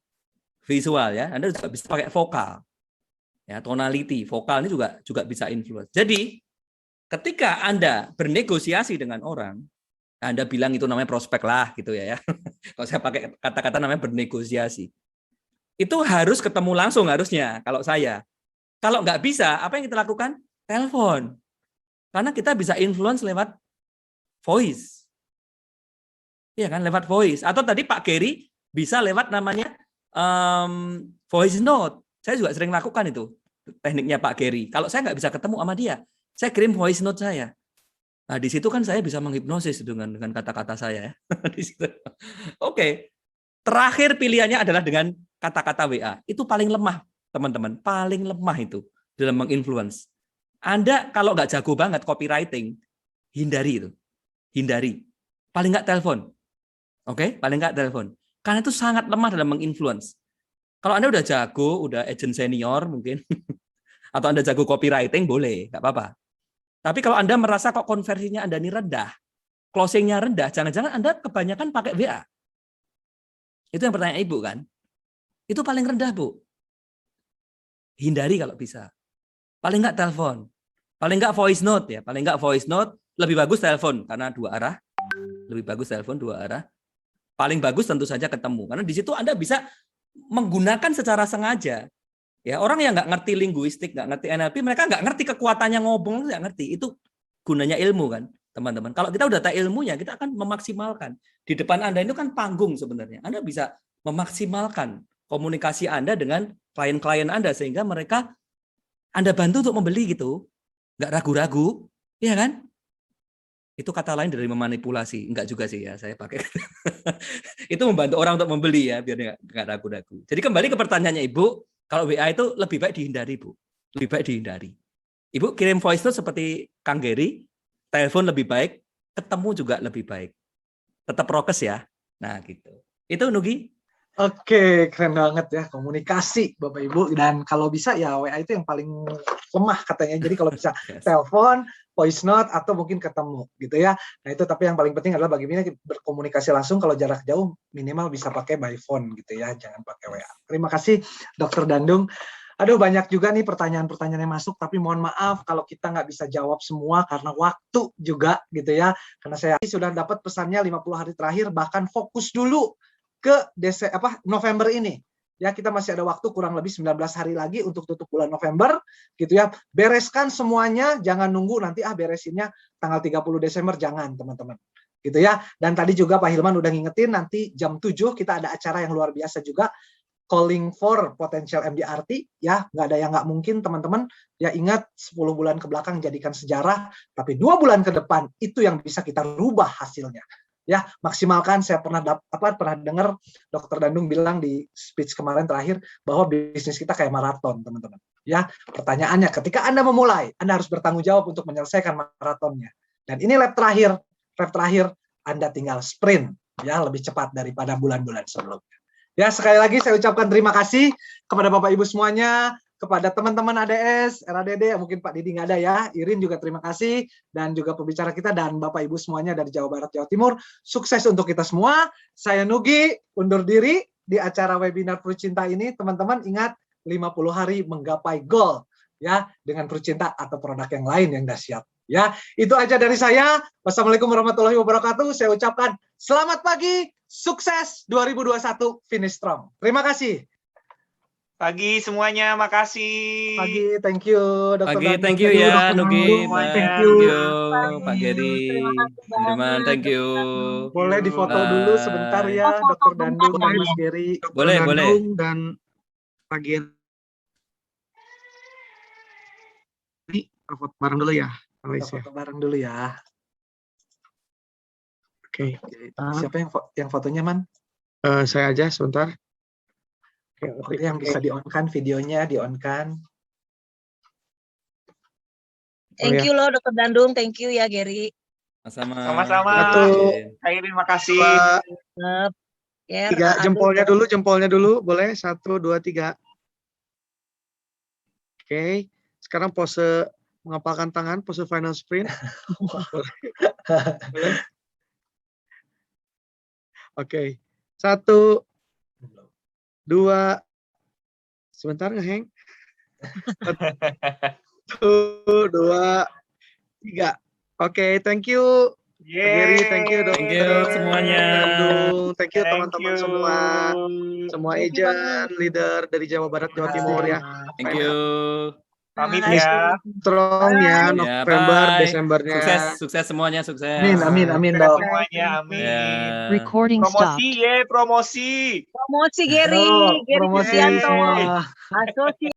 Visual ya, Anda juga bisa pakai vokal. Ya, tonality, vokal ini juga bisa influence. Jadi, ketika Anda bernegosiasi dengan orang, Anda bilang itu namanya prospek lah gitu ya. Kalau saya pakai kata-kata namanya bernegosiasi. Itu harus ketemu langsung harusnya kalau saya. Kalau nggak bisa, apa yang kita lakukan? Telepon. Karena kita bisa influence lewat voice. Iya kan, lewat voice. Atau tadi Pak Gary bisa lewat namanya voice note. Saya juga sering lakukan itu, tekniknya Pak Gary. Kalau saya nggak bisa ketemu sama dia, saya kirim voice note saya. Nah, di situ kan saya bisa menghipnosis dengan kata-kata saya. Di situ. Oke. Terakhir pilihannya adalah dengan kata-kata WA. Itu paling lemah, teman-teman. Paling lemah itu dalam menginfluence. Anda kalau nggak jago banget copywriting, hindari itu. Hindari. Paling nggak telepon. Oke? Paling nggak telepon. Karena itu sangat lemah dalam menginfluence. Kalau Anda udah jago, udah agent senior mungkin, atau Anda jago copywriting, boleh. Nggak apa-apa. Tapi kalau Anda merasa kok konversinya Anda ini rendah, closingnya rendah, jangan-jangan Anda kebanyakan pakai WA. Itu yang pertanyaan Ibu kan? Itu paling rendah, Bu. Hindari kalau bisa. Paling nggak telepon. Paling nggak voice note ya. Paling nggak voice note, lebih bagus telepon karena 2 arah. Lebih bagus telepon 2 arah. Paling bagus tentu saja ketemu. Karena di situ Anda bisa menggunakan secara sengaja. Ya, orang yang nggak ngerti linguistik, nggak ngerti NLP, mereka nggak ngerti kekuatannya ngomong, nggak ngerti. Itu gunanya ilmu kan, teman-teman. Kalau kita udah tahu ilmunya, kita akan memaksimalkan. Di depan Anda itu kan panggung sebenarnya. Anda bisa memaksimalkan komunikasi Anda dengan klien-klien Anda sehingga mereka Anda bantu untuk membeli gitu, nggak ragu-ragu, ya kan? Itu kata lain dari memanipulasi. Enggak juga sih ya, saya pakai. Itu membantu orang untuk membeli ya, biar nggak ragu-ragu. Jadi kembali ke pertanyaannya Ibu, kalau WA itu lebih baik dihindari, Bu. Lebih baik dihindari. Ibu kirim voice note seperti Kang Gary, telepon lebih baik, ketemu juga lebih baik. Tetap prokes ya. Nah, gitu. Itu Nugi. Oke, keren banget ya komunikasi Bapak Ibu, dan kalau bisa ya WA itu yang paling lemah katanya. Jadi kalau bisa Yes. telepon, voice note, atau mungkin ketemu gitu ya. Nah itu, tapi yang paling penting adalah bagaimana berkomunikasi langsung. Kalau jarak jauh minimal bisa pakai by phone gitu ya, jangan pakai WA. Terima kasih Dr. Dandung. Aduh, banyak juga nih pertanyaan-pertanyaan yang masuk, tapi mohon maaf kalau kita nggak bisa jawab semua karena waktu juga gitu ya. Karena saya sudah dapat pesannya 50 hari terakhir, bahkan fokus dulu ke November ini. Ya, kita masih ada waktu kurang lebih 19 hari lagi untuk tutup bulan November gitu ya. Bereskan semuanya, jangan nunggu nanti beresinnya tanggal 30 Desember, jangan teman-teman. Gitu ya. Dan tadi juga Pak Hilman udah ngingetin, nanti jam 7 kita ada acara yang luar biasa juga, calling for potential MDRT ya, nggak ada yang nggak mungkin teman-teman. Ya ingat 10 bulan ke belakang jadikan sejarah, tapi 2 bulan ke depan itu yang bisa kita rubah hasilnya. Ya, maksimalkan. Saya pernah dengar Dr. Dandung bilang di speech kemarin terakhir bahwa bisnis kita kayak maraton, teman-teman. Ya, pertanyaannya ketika Anda memulai, Anda harus bertanggung jawab untuk menyelesaikan maratonnya. Dan ini lap terakhir Anda tinggal sprint ya, lebih cepat daripada bulan-bulan sebelumnya. Ya, sekali lagi saya ucapkan terima kasih kepada Bapak Ibu semuanya, kepada teman-teman ADS, RADD, mungkin Pak Didi nggak ada ya, Irin juga terima kasih, dan juga pembicara kita, dan Bapak Ibu semuanya dari Jawa Barat, Jawa Timur. Sukses untuk kita semua. Saya Nugi, undur diri di acara webinar Prucinta ini. Teman-teman ingat, 50 hari menggapai goal ya, dengan Prucinta atau produk yang lain yang dahsyat. Ya, itu aja dari saya. Wassalamualaikum warahmatullahi wabarakatuh. Saya ucapkan selamat pagi, sukses 2021, finish strong. Terima kasih. Pagi semuanya, makasih. Pagi, thank you Dr. Pagi, Dandung. thank you ya Nugi, semuanya. Thank Thank you. you Pak Gary, Hilman, thank you. Boleh difoto dulu sebentar ya, Dr. Dandung dan Mas Gary. Boleh, boleh. Dan Pak Gary. Ini foto bareng dulu ya, Kita foto bareng dulu ya. Oke. Siapa yang fotonya, Man? Saya aja sebentar. Oke, yang bisa di-on-kan videonya, di-on-kan. Thank you loh Dr. Dandung, thank you ya Gary. Sama-sama. Irin, makasih. Tiga, jempolnya dulu, boleh? 1, 2, 3. Oke, sekarang pose mengepalkan tangan, pose final sprint. Boleh? Oke, 1, 2, sebentar ngeheng. 1, 2, 3. Oke, thank you. Gary, thank you Thank you semuanya. Thank you teman-teman semua agent, leader dari Jawa Barat, Jawa Timur ya. Thank you. Pamit ya. Strong ya, Ya, November, bye. Desembernya. Sukses semuanya, sukses. Amin, Sukses Dok. semuanya, amin. Ya. Recording Promosi stopped. promosi. Promosi Gary, Halo, Gary promosi Kristianto, semua. asosiasi